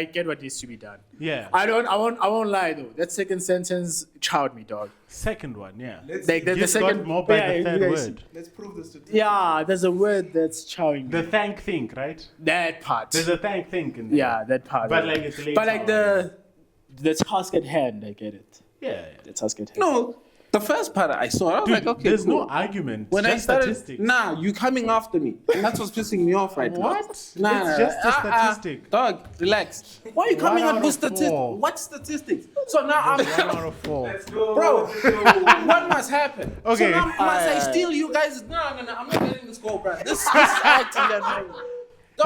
get what needs to be done. Yeah. I won't lie though. That second sentence chowed me, dog. Second one, yeah. Like the You second got more by yeah, the third yes. word. Let's prove the statistics. Yeah, there's a word that's chowing The me. thank think, right? That part. There's a thank think in there. Yeah, that part. But like it's later. But like the task at hand, I get it. Yeah. The task at hand. No, the first part I saw, I was Dude, like, okay, there's cool. no argument. When just I started, statistics. nah, you coming after me, and that's what's pissing me off right now. What? Nah, It's just a statistic. Dog, relax. Why are you coming One up out with of statistics? four. What statistics? So now I'm, 1 out of 4. bro. What must happen? Okay. So now must I steal you guys? No, I'm not getting this goal, bro. This is acting annoying.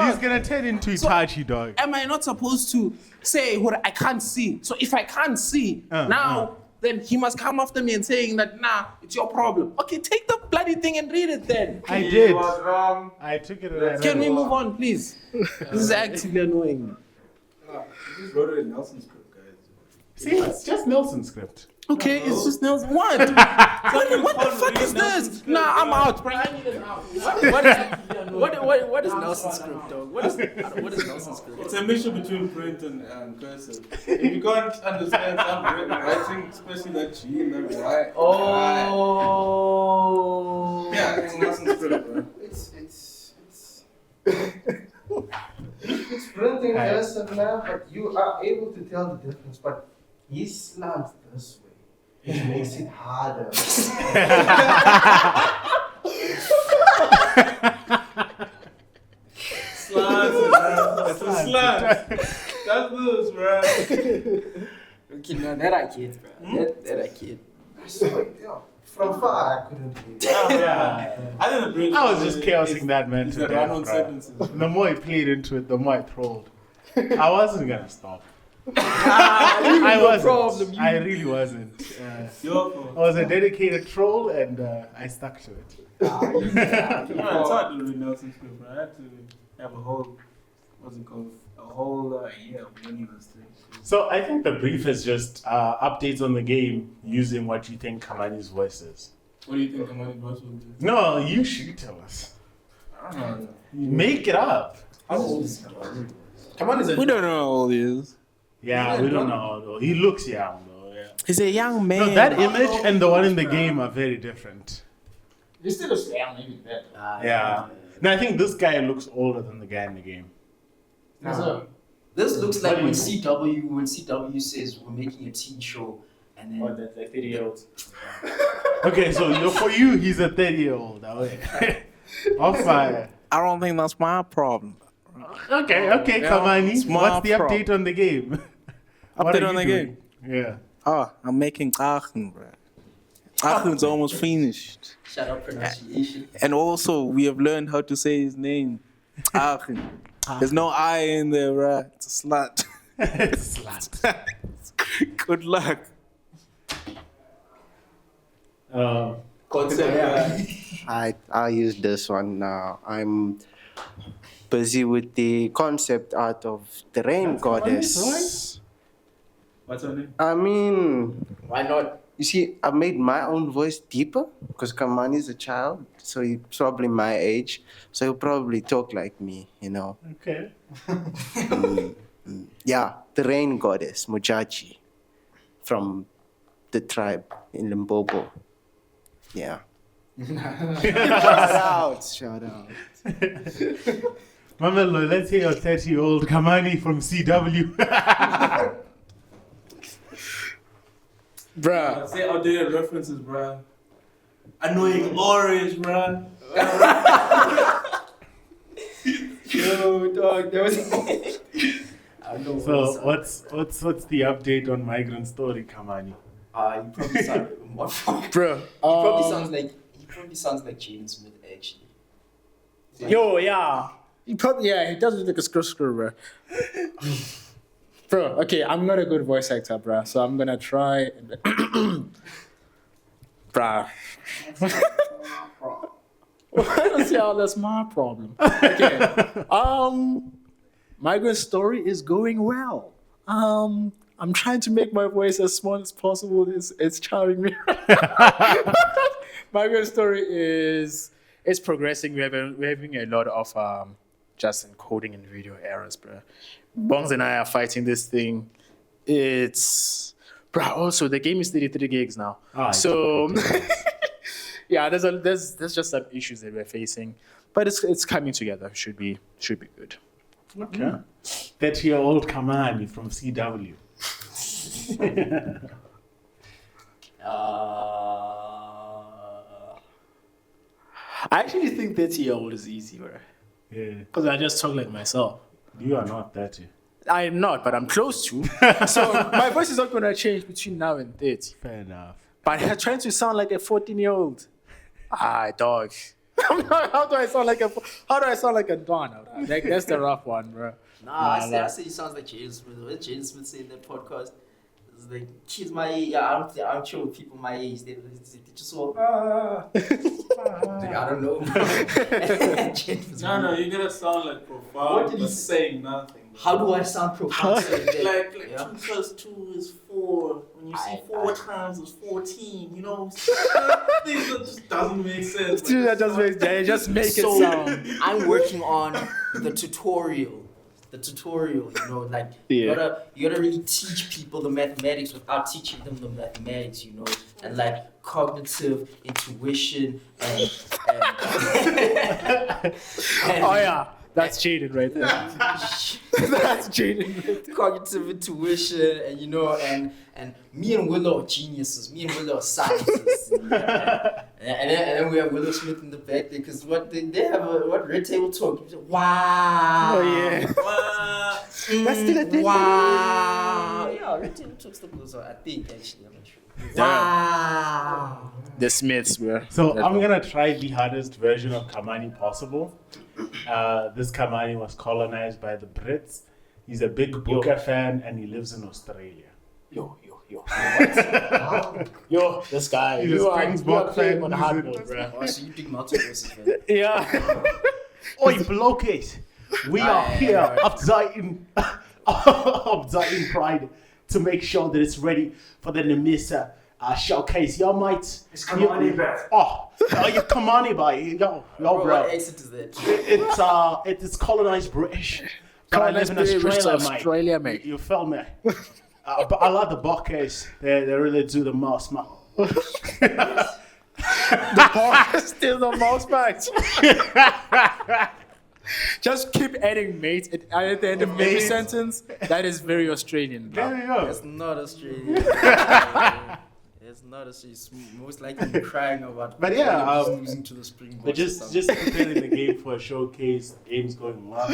He's Dog, gonna turn into So- Itachi, dog. am I not supposed to say what I can't see? So if I can't see now, then he must come after me and saying that nah, it's your problem. Okay, take the bloody thing and read it then. I did. I took it. And I Can read we it. move on, please? This is actively annoying me. You just wrote it in Nelson's script, guys. See, it's just Nelson's script. Okay, it's just Nelson. What? what the fuck is this? Nah, I'm out, bro. I need an out. What is Nelson's script, dog? What is Nelson's script? It's a mixture between print and cursive. If you can't understand some writing, especially that G and that Y. Oh. Yeah, it's Nelson's script, bro. It's printing cursive now, but you are able to tell the difference. But he slants this way. It makes it harder. It's a slant. That's this, bro. Okay, no, that I get, bro. That I get. I saw it, yeah. From far, I couldn't hear it. Yeah. I didn't bring. I was just chaosing that man It's to the death, run-on bro. sentences. The more he played into it, the more I trolled. I wasn't gonna stop. I wasn't. I really wasn't. Your I fault. was a dedicated troll, and I stuck to it. Yeah, it's hard to read Nelson's script, bro. I had to have a whole, what's it called? A whole year of learning this thing. So I think the brief is just updates on the game using what you think Kamani's voice is. What do you think Kamani Boss will do? No, you should tell us. I don't know. Make it up. How old is Kamani? Kamani is we don't know how old he is. Yeah, we don't know though. He looks young though. Yeah. He's a young man. No, that image and the one in the game are very different. You still a young, maybe better. Yeah. No, I think this guy looks older than the guy in the game. This looks like when CW says we're making a teen show, and then That's like 30-year-olds. Okay, so for you, he's a 30-year-old. On fire. I don't think that's my problem. Okay, Kamani. it's my What's the update problem. on the game? What Update are on you the doing? game? Yeah. Oh, I'm making Aachen, bro. Aachen's almost finished. shut up pronunciation. And also, we have learned how to say his name. Aachen. There's no I in there, bro. It's a slut. Slut. Good luck. I'll use this one now. I'm busy with the concept art of the rain goddess. What's her name? I mean, Why not? you see, I made my own voice deeper because Kamani is a child, so he's probably my age, so he'll probably talk like me, you know. Okay. Yeah, the rain goddess, Mujaji, from the tribe in Limpopo. Yeah. Shout out. Mamelo, let's hear your 30-year-old Kamani from CW. Bruh. Say outdated references, bro. Annoying orange, bro. Yo, dog, that was. I don't know. So what's the update on Migrant Story, Kamani? You probably sound more. Bruh. He probably sounds like Jaden Smith actually. Yo, yeah. He does look like a screw, bro. Bro, okay, I'm not a good voice actor, bro, so I'm gonna try. Bruh. I don't see how that's my problem. Okay. Migrant Story is going well. I'm trying to make my voice as small as possible. It's charming me. Migrant Story is progressing. We're having a lot of just encoding and video errors, bro. Bongs and I are fighting this thing. It's also the game is 33 gigs now. So yeah, there's just some issues that we're facing, but it's coming together. Should be good. Okay. 30-year-old Kamani from CW. I actually think 30-year-old is easy, bro. Yeah. Because I just talk like myself. You are not 30. I am not, but I'm close to. So my voice is not going to change between now and 30. Fair enough. But I'm trying to sound like a 14-year-old. Dog. How do I sound like a Don? Like, that's the rough one, bro. I say he sounds like Jaden Smith. What did Jaden Smith say in that podcast? It's like kids my age. Yeah, I'm chill with people my age. They just all. Like, I don't know. No, you're gonna sound like profound. What did he say? Nothing. How do I sound profound? Like 2 plus 2 is 4. When you see 4 times is 14. You know, things that just doesn't make sense. Just make it sound. I'm working on the tutorial. You know, like you gotta really teach people the mathematics without teaching them the mathematics, you know, and like cognitive intuition and oh yeah, that's Jaden right there. That's Jaden. Cognitive intuition, and you know, and me and Willow are geniuses. Me and Willow are scientists. And then we have Willow Smith in the back there because they have a Red Table Talk. Wow. Oh yeah. Wow. That's still a thing. Wow. Yeah, Red Table Talk still goes on. I think actually, I'm not sure. Wow. The Smiths, bro. So I'm gonna try the hardest version of Kamani possible. This Kamani was colonized by the Brits. He's a big Booker fan and he lives in Australia. Yo. Yo, this guy. He's a Springbok fan. On hard mode, bro. Oh, so you think multiverses, man? Yeah. Oi, blokies! We are here updating Pride to make sure that it's ready for the Nemisa showcase. Yo, mate. It's Kamani, bro. Oh, you Kamani, boy. Yo, bro. What accent is that? It is colonized British. But I live in Australia, mate. You feel me? But I like the Buckeyes. They really do the most, man. The bar is still the most, mate. Just keep adding mate at the end of every sentence. That is very Australian, bro. There you go. That's not Australian. It's not Australian. It's most likely crying about. But yeah, losing to the Springboks. But just preparing the game for a showcase, games going well.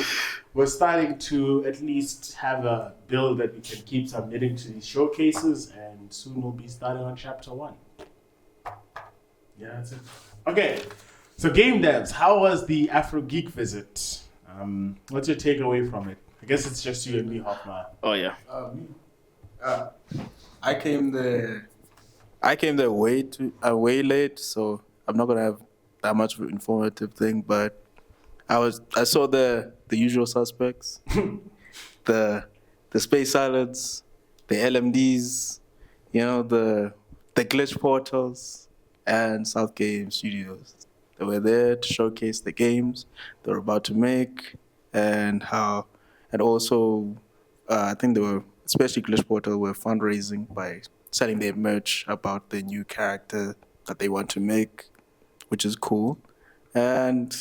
We're starting to at least have a build that we can keep submitting to these showcases, and soon we'll be starting on chapter 1. Yeah, that's it. Okay, so game devs, how was the Afro Geek visit? What's your takeaway from it? I guess it's just you and me, Hopma. Oh yeah. I came there way late, so I'm not gonna have that much of an informative thing. But I saw the usual suspects, the space salads, the LMDs, you know, the glitch portals, and South Game Studios. They were there to showcase the games they were about to make, and also I think they were, especially Glitch Portal, were fundraising by selling their merch about the new character that they want to make, which is cool. And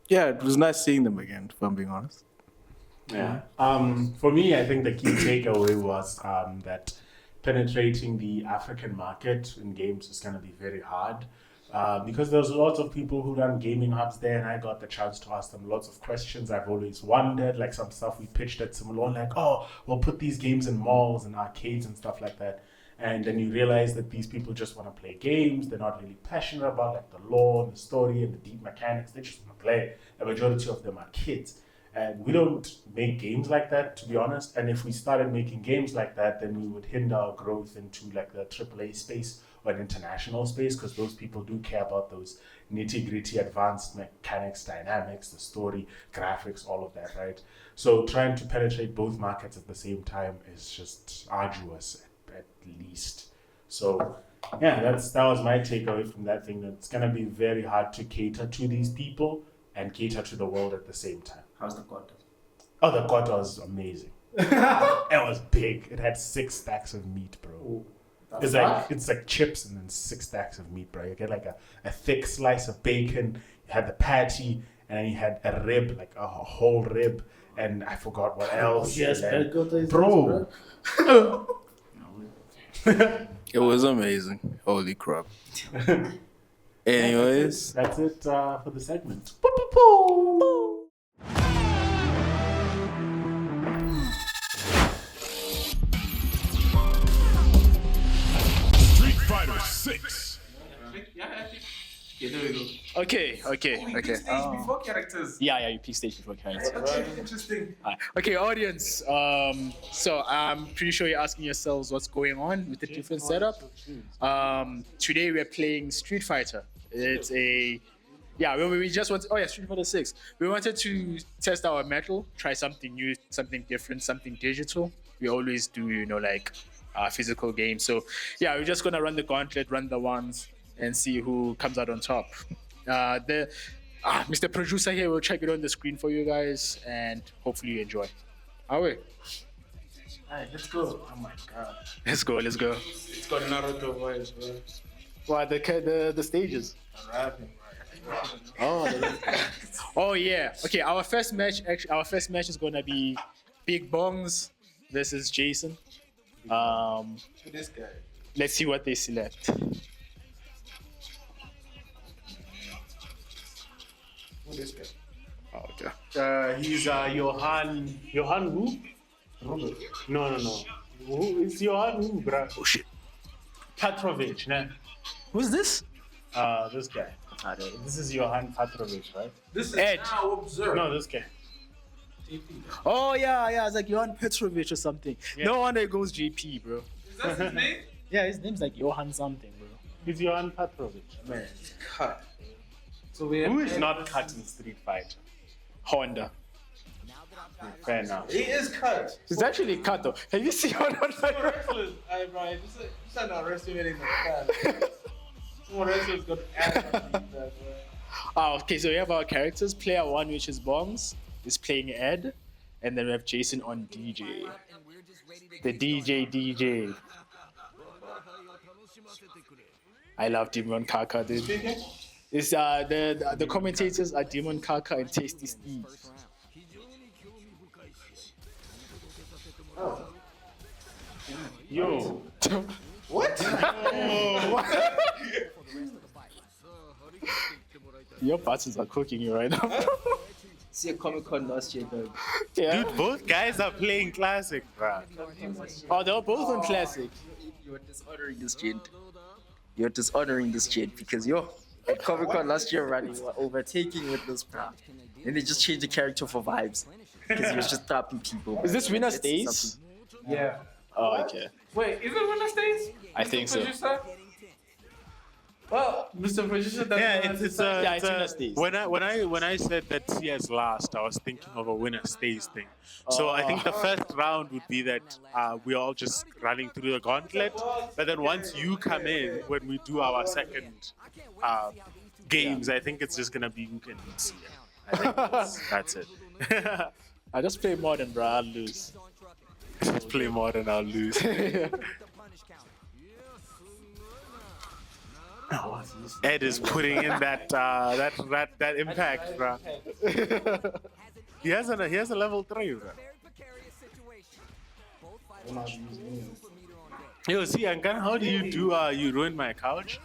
yeah, it was nice seeing them again, if I'm being honest. Yeah. For me, I think the key takeaway was that penetrating the African market in games is going to be very hard. Because there's lots of people who run gaming hubs there, and I got the chance to ask them lots of questions I've always wondered, like some stuff we pitched at Simulon, like, oh, we'll put these games in malls and arcades and stuff like that. And then you realize that these people just want to play games. They're not really passionate about like the lore and the story and the deep mechanics. They just want to play. The majority of them are kids. And we don't make games like that, to be honest. And if we started making games like that, then we would hinder our growth into like the AAA space an international space, because those people do care about those nitty-gritty advanced mechanics, dynamics, the story, graphics, all of that, right? So trying to penetrate both markets at the same time is just arduous at least. So yeah, that was my takeaway from that thing. That it's gonna be very hard to cater to these people and cater to the world at the same time. How's the quarter? Oh, the quota was amazing. It was big. It had 6 stacks of meat, bro. It's like chips and then 6 stacks of meat, bro. You get like a thick slice of bacon. You had the patty, and then you had a rib, like a whole rib, and I forgot what else. Yes, bro. It was amazing. Holy crap. Anyways, That's it for the segment. Street Fighter 6. Yeah, there we go. Okay. Stage before characters. Yeah, you pick stage before characters. Okay, interesting. Okay, audience. So I'm pretty sure you're asking yourselves what's going on with the different setup. Today we're playing Street Fighter. It's a we just want. Street Fighter 6. We wanted to test our metal, try something new, something different, something digital. We always do, physical games. So we're just gonna run the gauntlet, run the ones, and see who comes out on top. Mr. Producer here will check it on the screen for you guys, and hopefully you enjoy. Are we? Alright, let's go. Oh my god. Let's go. It's got Naruto vibes, bro. What the stages? I'm rapping. Oh yeah. Okay, our first match is gonna be Big Bongs versus Jason. This guy. Let's see what they select. Who this guy? Oh, okay. He's Johan who? Robert. No. Who is Johan who, bro? Oh shit. Petrovic, ne? Who's this? This guy. This is Johan Petrovic, right? This is Ed. now observed. No, this guy. Oh yeah. It's like Johan Petrovic or something. Yeah. No wonder it goes JP, bro. Is that his name? Yeah, his name's like Johan something, bro. He's Johan Petrovic. Man, cut. So Who is not cut in Street Fighter? Honda. Fair enough. He is cut. It's actually cut though. Have you seen Honda? Wrestlers, bro, this is not underestimating the cut. Some wrestlers got ass on that, bro. Okay, so we have our characters. Player 1, which is Bongs, is playing Ed, and then we have Jason on DJ. The DJ. I love Demon Kaka, dude. Speaking? It's the commentators are Demon Kaka and Tasty Steve. Yo. What? Your buttons are cooking you right now. See a Comic-Con last year, dog. Yeah. Dude, both guys are playing classic, bro. Oh, they're both on classic. You're dishonoring this kid because at Comic-Con last year, Ronnie were overtaking with this bro. And they just changed the character for vibes because he was just tapping people. Is this winner It's stays? something. Yeah. Oh, okay. Wait, is it Winner Stays? I think so. Producer? Well, Mr. Producer doesn't Yeah, want it's to it's winner stays. when I said that CS last, I was thinking of a winner stays thing. So I think the first round would be that we're all just running through the gauntlet, but then once you come in, when we do our second games, I think it's just gonna be who can beat CS. I think that's it. I just play modern, bro. I'll lose. Just play modern, I'll lose. Ed is putting in that impact, bro. He has a level 3, bro. Yo, see, Angan, how do you do you ruin my couch?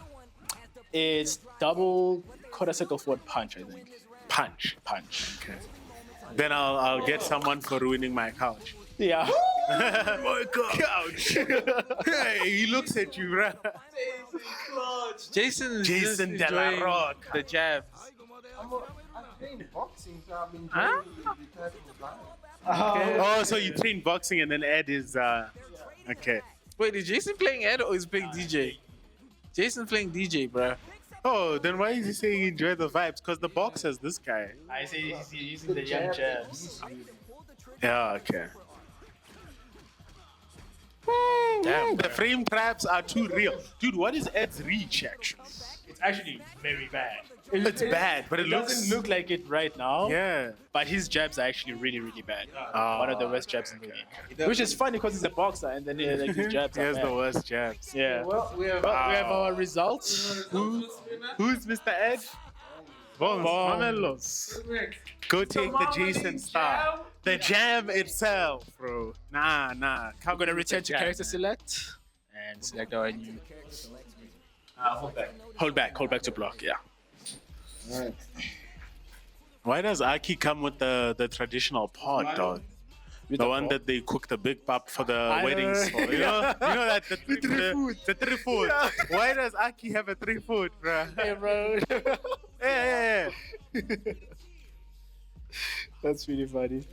It's double quarter circle forward punch, I think. Punch. Punch. Okay. Then I'll get someone for ruining my couch. Yeah. My couch. Hey, he looks at you, bro. Jason is just Jason De La enjoying Roca. the jabs. I'm playing boxing, so I've been Huh? Oh, so you train boxing and then Ed is okay. Wait, is Jason playing Ed or is playing DJ? Jason playing DJ, bro. Oh, then why is he saying enjoy the vibes? Because the box has this guy. I say he's using the young jabs. Yeah, okay. Damn, The frame traps are too real. Dude, what is Ed's reach actually? it's actually very bad. It's bad, but it looks. doesn't look like it right now. Yeah. But his jabs are actually really, really bad. One of the worst jabs in the game. Which is funny because he's a boxer and then like his jabs He are has bad. the worst jabs. Yeah. Well, we have We have our results. Who's Mr. Ed? Bones. Mamelos. Go take the Jason star. The jam itself, bro. Nah. I'm gonna return to character select and select our new. Hold back to block. Yeah. Why does Aki come with the traditional pot, dog? The one that they cook the big pap for the weddings for. You know that the three food. Why does Aki have a 3 food, bro? Hey, bro. Yeah. That's really funny.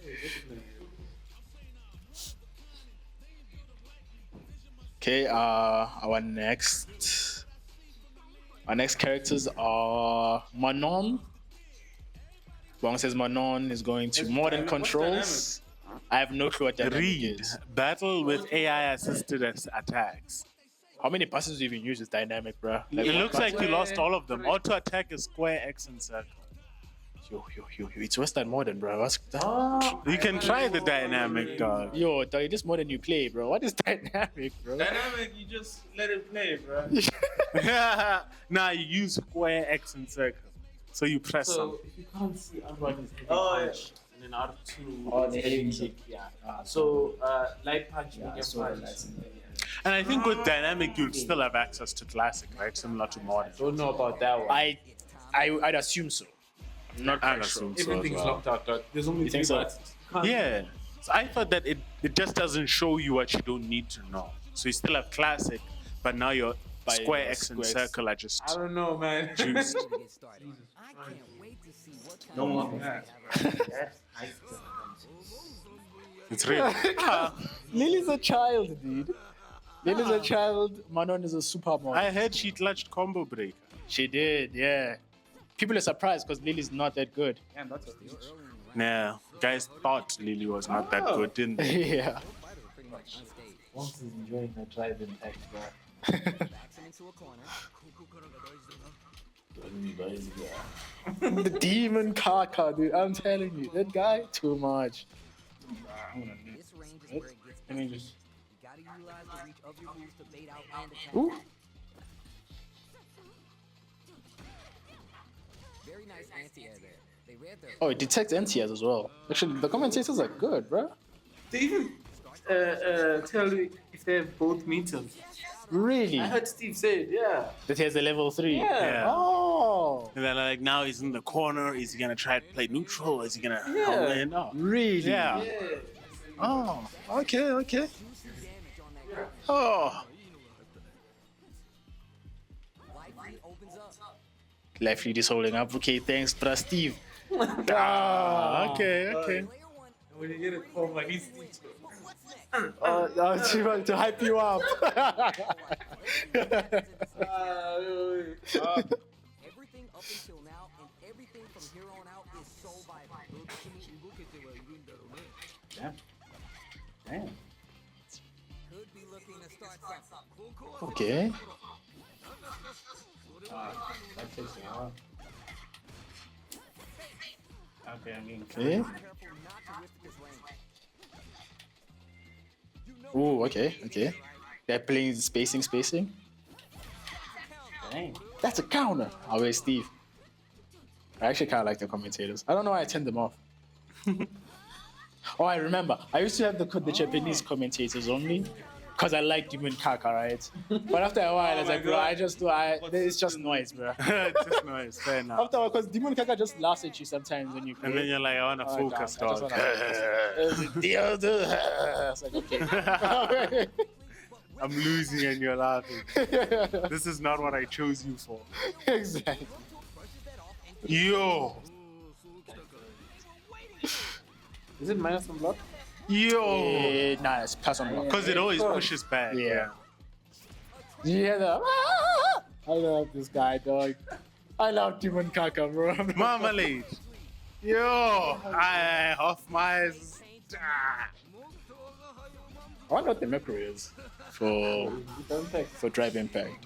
Okay, our next characters are Manon. Bong says Manon is going to modern controls. I have no clue what that Read. is. Battle with AI assisted attacks. How many buttons do you even use with dynamic, bro? Like, It one looks like button? you lost all of them. Auto attack is square, X, and circle. Yo, it's worse than modern, bro. What's that? You can try the dynamic, dog. Yo, dog, this modern you play, bro. What is dynamic, bro? Dynamic, you just let it play, bro. Nah, you use square, X, and circle. So you press So something. if you can't see, R1 is heavy Oh, yeah. punch, and then R2 Oh, is the heavy heavy kick. kick. Yeah. So light punch, medium punch. And I think with dynamic, you'd still have access to classic, right? Similar to modern. Don't know about that one. I'd assume so. I'm not I'd quite sure. assume so as Everything's well. locked out, dog. There's only You 3 think so? buttons. Can't- Yeah. So I thought that it just doesn't show you what you don't need to know. So you still have classic, but now your By square, your X, and squares. circle are just I don't know, man. juiced. No one. It's real. Lily's a child, dude. Lily's a child. Manon is a supermodel. I heard she clutched combo break. She did, yeah. People are surprised because Lily's not that good. Damn, that's a Nah, guys thought Lily was not that good, didn't they? Yeah. Once is enjoying the driving act, bro. The demon Kaka, dude. I'm telling you, that guy, too much. Let me just. Ooh. Oh, it detects anti-airs as well. Actually, the commentators are good, bro. They even tell you if they have both meters. Really? I heard Steve say it, yeah. That he has a level 3. Yeah. Oh. And then like now he's in the corner. Is he gonna try to play neutral? Is he gonna hold in? Oh. Really? Yeah. Oh, okay. Oh. Left lead is holding up. Okay, thanks, bruh, Steve. Okay. When you get a call, like he's To hype you up. Everything up until now and everything from here on out is sold by Damn. could be looking to start something. Okay. That takes a while. Okay, I mean. Okay. Ooh, okay. They're playing spacing. Dang. That's a counter. Oh, wait, Steve. I actually kind of like the commentators. I don't know why I turned them off. Oh, I remember. I used to have the Japanese commentators only because I liked Demon Kaka, right? But after a while, I was like, bro, it's just noise, bro. It's just nice. Fair enough. After because Demon Kaka just laughs at you sometimes when you play. And then you're like, I wanna Oh, focus, God, I just dog. It's like, okay. I'm losing and you're laughing. This is not what I chose you for. Exactly. Yo. Is it minus on block? Yo. Nah, it's plus on block. Because it always pushes back. Yeah. Did you hear the? I love this guy, dog. I love Demon Kaka, bro. Marmalade. Yo, I off my. I wonder what the macro is for Drive Impact.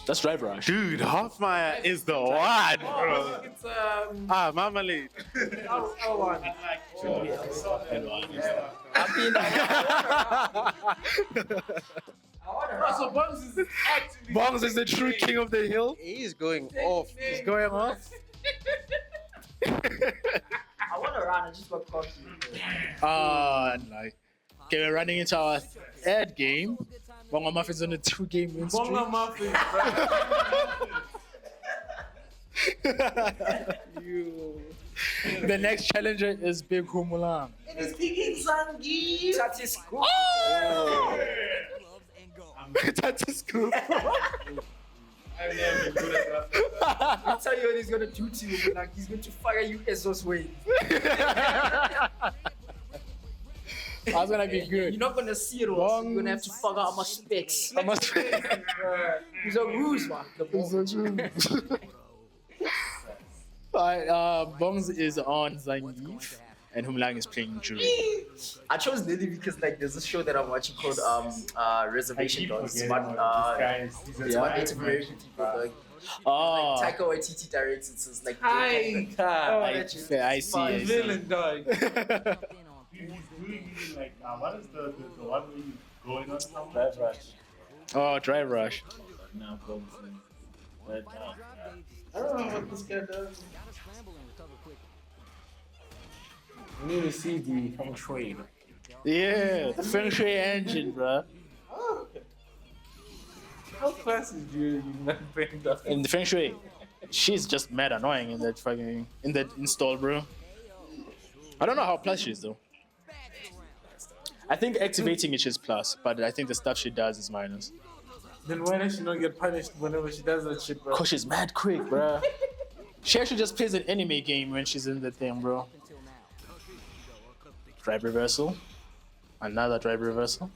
That's Drive Rush. Dude, Hoffmeyer is the one, bro. It's Marmalade. So Bongs is actually Bongs is the true king of the hill. He's going off. He's going off. I want to run. I just got cocky. No. Okay, we're running into our third game. Bonga Muffin's on a 2-game win streak. Bonga Muffin. The next challenger is Big Humulang. It is King Zangi. Tatisco. Tatisco. I'll tell you what he's gonna do to you, like he's going to fire you Ezos way. That's gonna be good. You're not gonna see it all. So you're gonna have to figure out my specs. He's a ruse, man. Alright, Bongs is on Zangief and Humlang is playing Jury. I chose Lily because like there's this show that I'm watching called Reservation Dogs. It's about Native American people. Like, Oh, Taika Waititi directs it, so it's like I see. Villain dog. He's doing even like, what is the one where you going on somewhere? Drive Rush. Oh, Drive Rush. Now Bongs. But, I don't know what this guy does. I need to see the feng shui. Yeah, the Feng Shui engine, bro. Oh, okay. How fast is you not playing that? In the Feng Shui, she's just mad annoying in that install, bro. I don't know how plus she is though. I think activating it is plus, but I think the stuff she does is minus. Then why does she not get punished whenever she does that shit, bro? Cause she's mad quick, bro. She actually just plays an anime game when she's in the thing, bro. Drive reversal. Another drive reversal.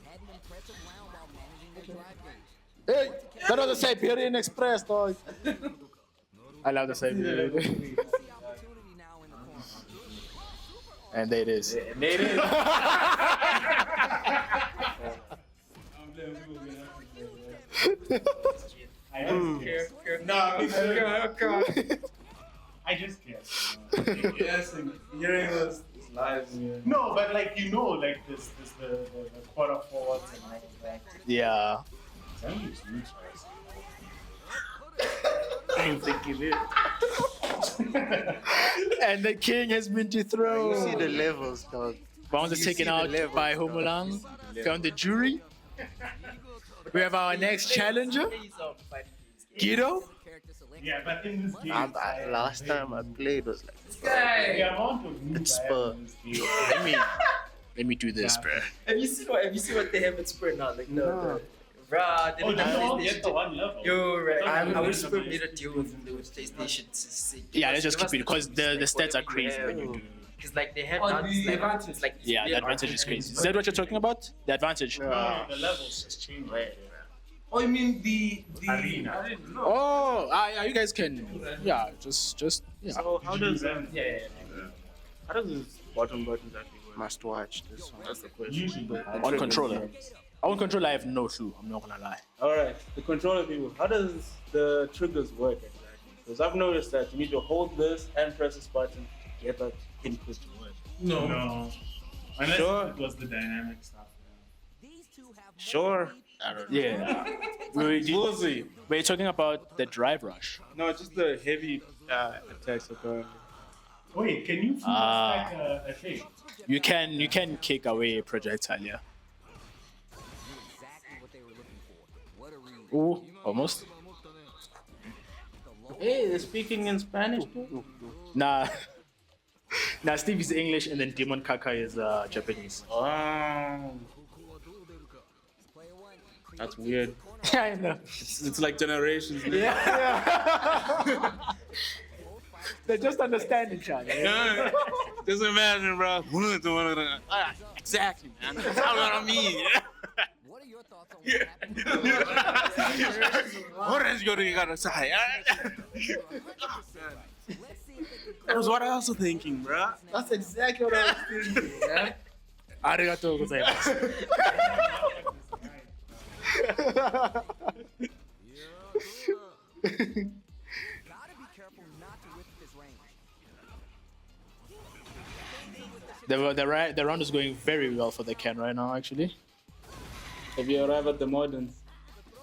Hey, that was the Siberian Express, dog. I love the Siberian. And there it is. And there it is. I just guess. No, I just guess. yes, hearing those lives. No, but like like this the quarter forwards and all of that. Yeah. Zangief's roots are I'm thinking it. And the king has been dethroned. You see the levels, dog. Bonds is You taken see the out levels, by dog. Humulang. Found the jury. We have our next challenger, Guido. Yeah, but in this game, Last time I played was like the amount of moves It's I have in this game. Let me do this, bro. Have you seen what they have at Spur now? Like the bruh, they Oh, don't you have don't PlayStation. get the one level. Yo, right. I wish Spur made a deal with PlayStation to see. Yeah, let's just keep it because the stats are crazy when you do. Because like they have Oh, now the this, like, advantage. it's like Yeah, the advantage is crazy. Is that what you're talking about? The advantage. No, the levels just changed. Oh, you mean the Arena. I didn't know. Oh, you guys can. Yeah, just yeah. So how does how does this bottom buttons actually work? must watch this one. That's the question. Usually. On controller. On controller, I have no clue. I'm not gonna lie. All right, the controller people. How does the triggers work exactly? Because I've noticed that you need to hold this and press this button to get that input to work. No. Unless Sure. it was the dynamic stuff. Sure. Yeah. We'll see. We're talking about the drive rush. No, just the heavy attacks apparently. Wait, can you Ah. like a thing? You can kick away a projectile, yeah. Ooh, almost. Hey, they're speaking in Spanish too? Nah. Nah, Steve is English and then Demon Kaka is Japanese. That's weird. I know. It's like generations. man. Yeah. They just understand each other. Yeah. Just imagine, bro. Exactly, man. That's what I mean. your thoughts on what happened. Orange gotta say. That was what I was also thinking, bruh. That's exactly what I was thinking. Yeah. Arigatou gozaimasu. Gotta be careful not to whip this range. The round is going very well for the Ken right now, actually. Have you arrived at the moderns?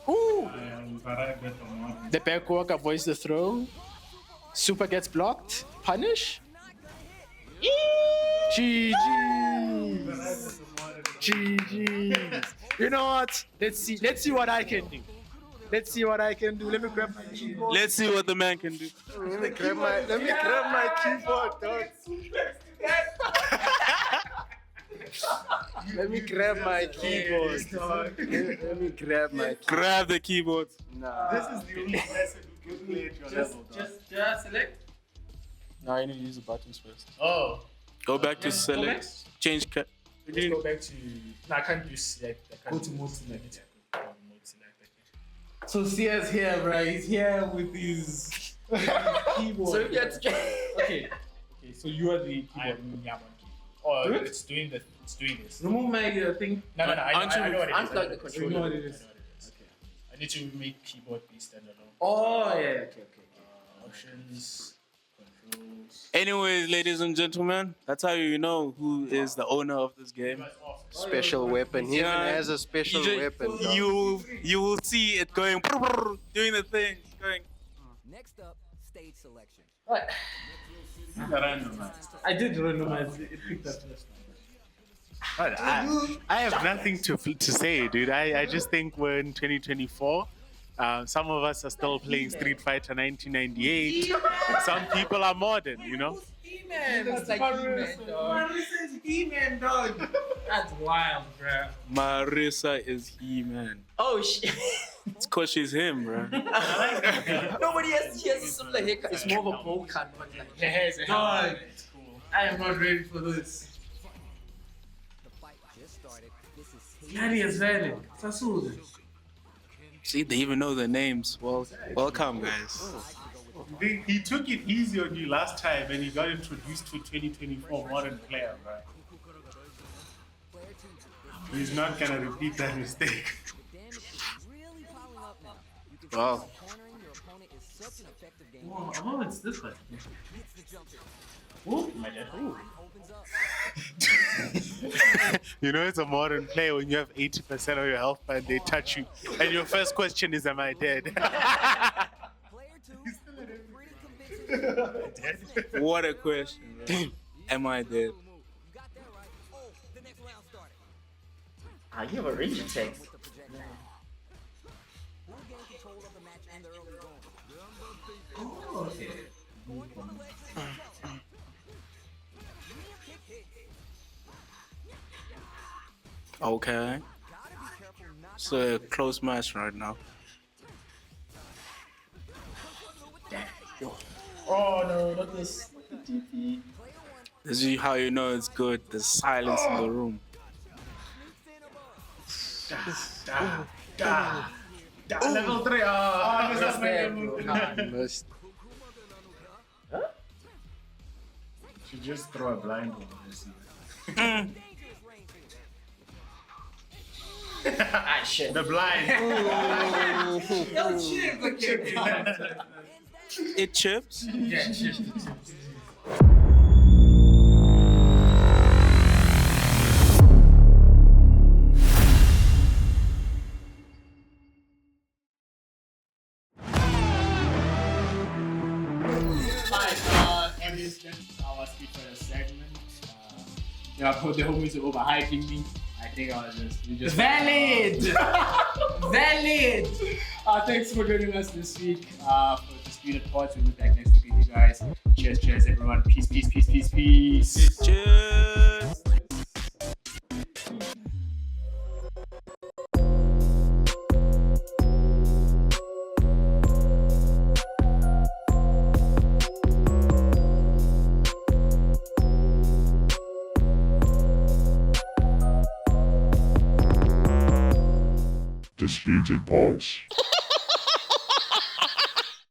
Ooh! We've arrived at the moment. The backwalk avoids the throw. Super gets blocked. Punish. GG. GG. You know what? Let's see what I can do. Let's see what I can do. Let me grab my keyboard. Let's see what the man can do. Let me grab my keyboard, dog. Let me grab my keyboard. Let me grab my keyboard. Grab the keyboard. Nah. This is the only person who can play at your level. Just select. No, you need to use the buttons first. Oh. Go back to select. Change cut. We need to go back to. No, I can't do select. I can't Go to mode select. mode select. So Sia's here, right? He's here with his keyboard. So you have to Okay, so you are the keyboard. Oh, Do it? it's doing this. Remove my thing. No, I know what it is. Unplug the You controller. know what it is. I need to make keyboard be standalone. Oh, yeah. Okay. Options, controls. Anyways, ladies and gentlemen, that's how you know who is the owner of this game. Special weapon. He even has a special weapon, dog. You will see it going doing the thing, going. Next up, stage selection. I did randomize it. It picked up first. But I have nothing to say, dude. I just think we're in 2024. Some of us are still playing Street Fighter 1998. Some people are modern, you know? He-Man. That's like He-Man, dog. Marissa's He-Man, dog. That's wild, bro. Marissa is He-Man. Oh shit! It's cause she's him, bro. Nobody has. She has a similar haircut. It's more of a bowl cut, but like. Dog. I am not ready for this. The fight just started. This is Yari is valid. Sasuda. See, they even know their names. Well, welcome, guys. He took it easy on you last time and he got introduced to 2024 modern player, right? He's not gonna repeat that mistake. damage is really piling up now. You can Wow. tell cornering your opponent is such an effective game. Oh, it's this one. Hits the jump in. Ooh. Opens up. You know, it's a modern player when you have 80% of your health and they touch you. And your first question is, am I dead? Player 2, pretty convincing. What a question, bro. Am I dead? You got that right. Oh, the next round started. You have a range attack. With the projectile. Who gained control of the match in the early going? Going for the legs and the jump. Kick hits. Okay. Gotta be careful not It's a close match right now. Oh no, not this. This is how you know it's good. There's silence in the room. Level 3. Oh, this is Missed. Should just throw a blind one. Ah shit. The blind. It chips. Yeah, cheers. And this is our speaker segment. Yeah, the homies are overhyping me. I think we just Valid! Valid! Thanks for joining us this week for Disputed PODS. We'll be back next week with you guys. Cheers, everyone. Peace. Cheers. explains it, boss.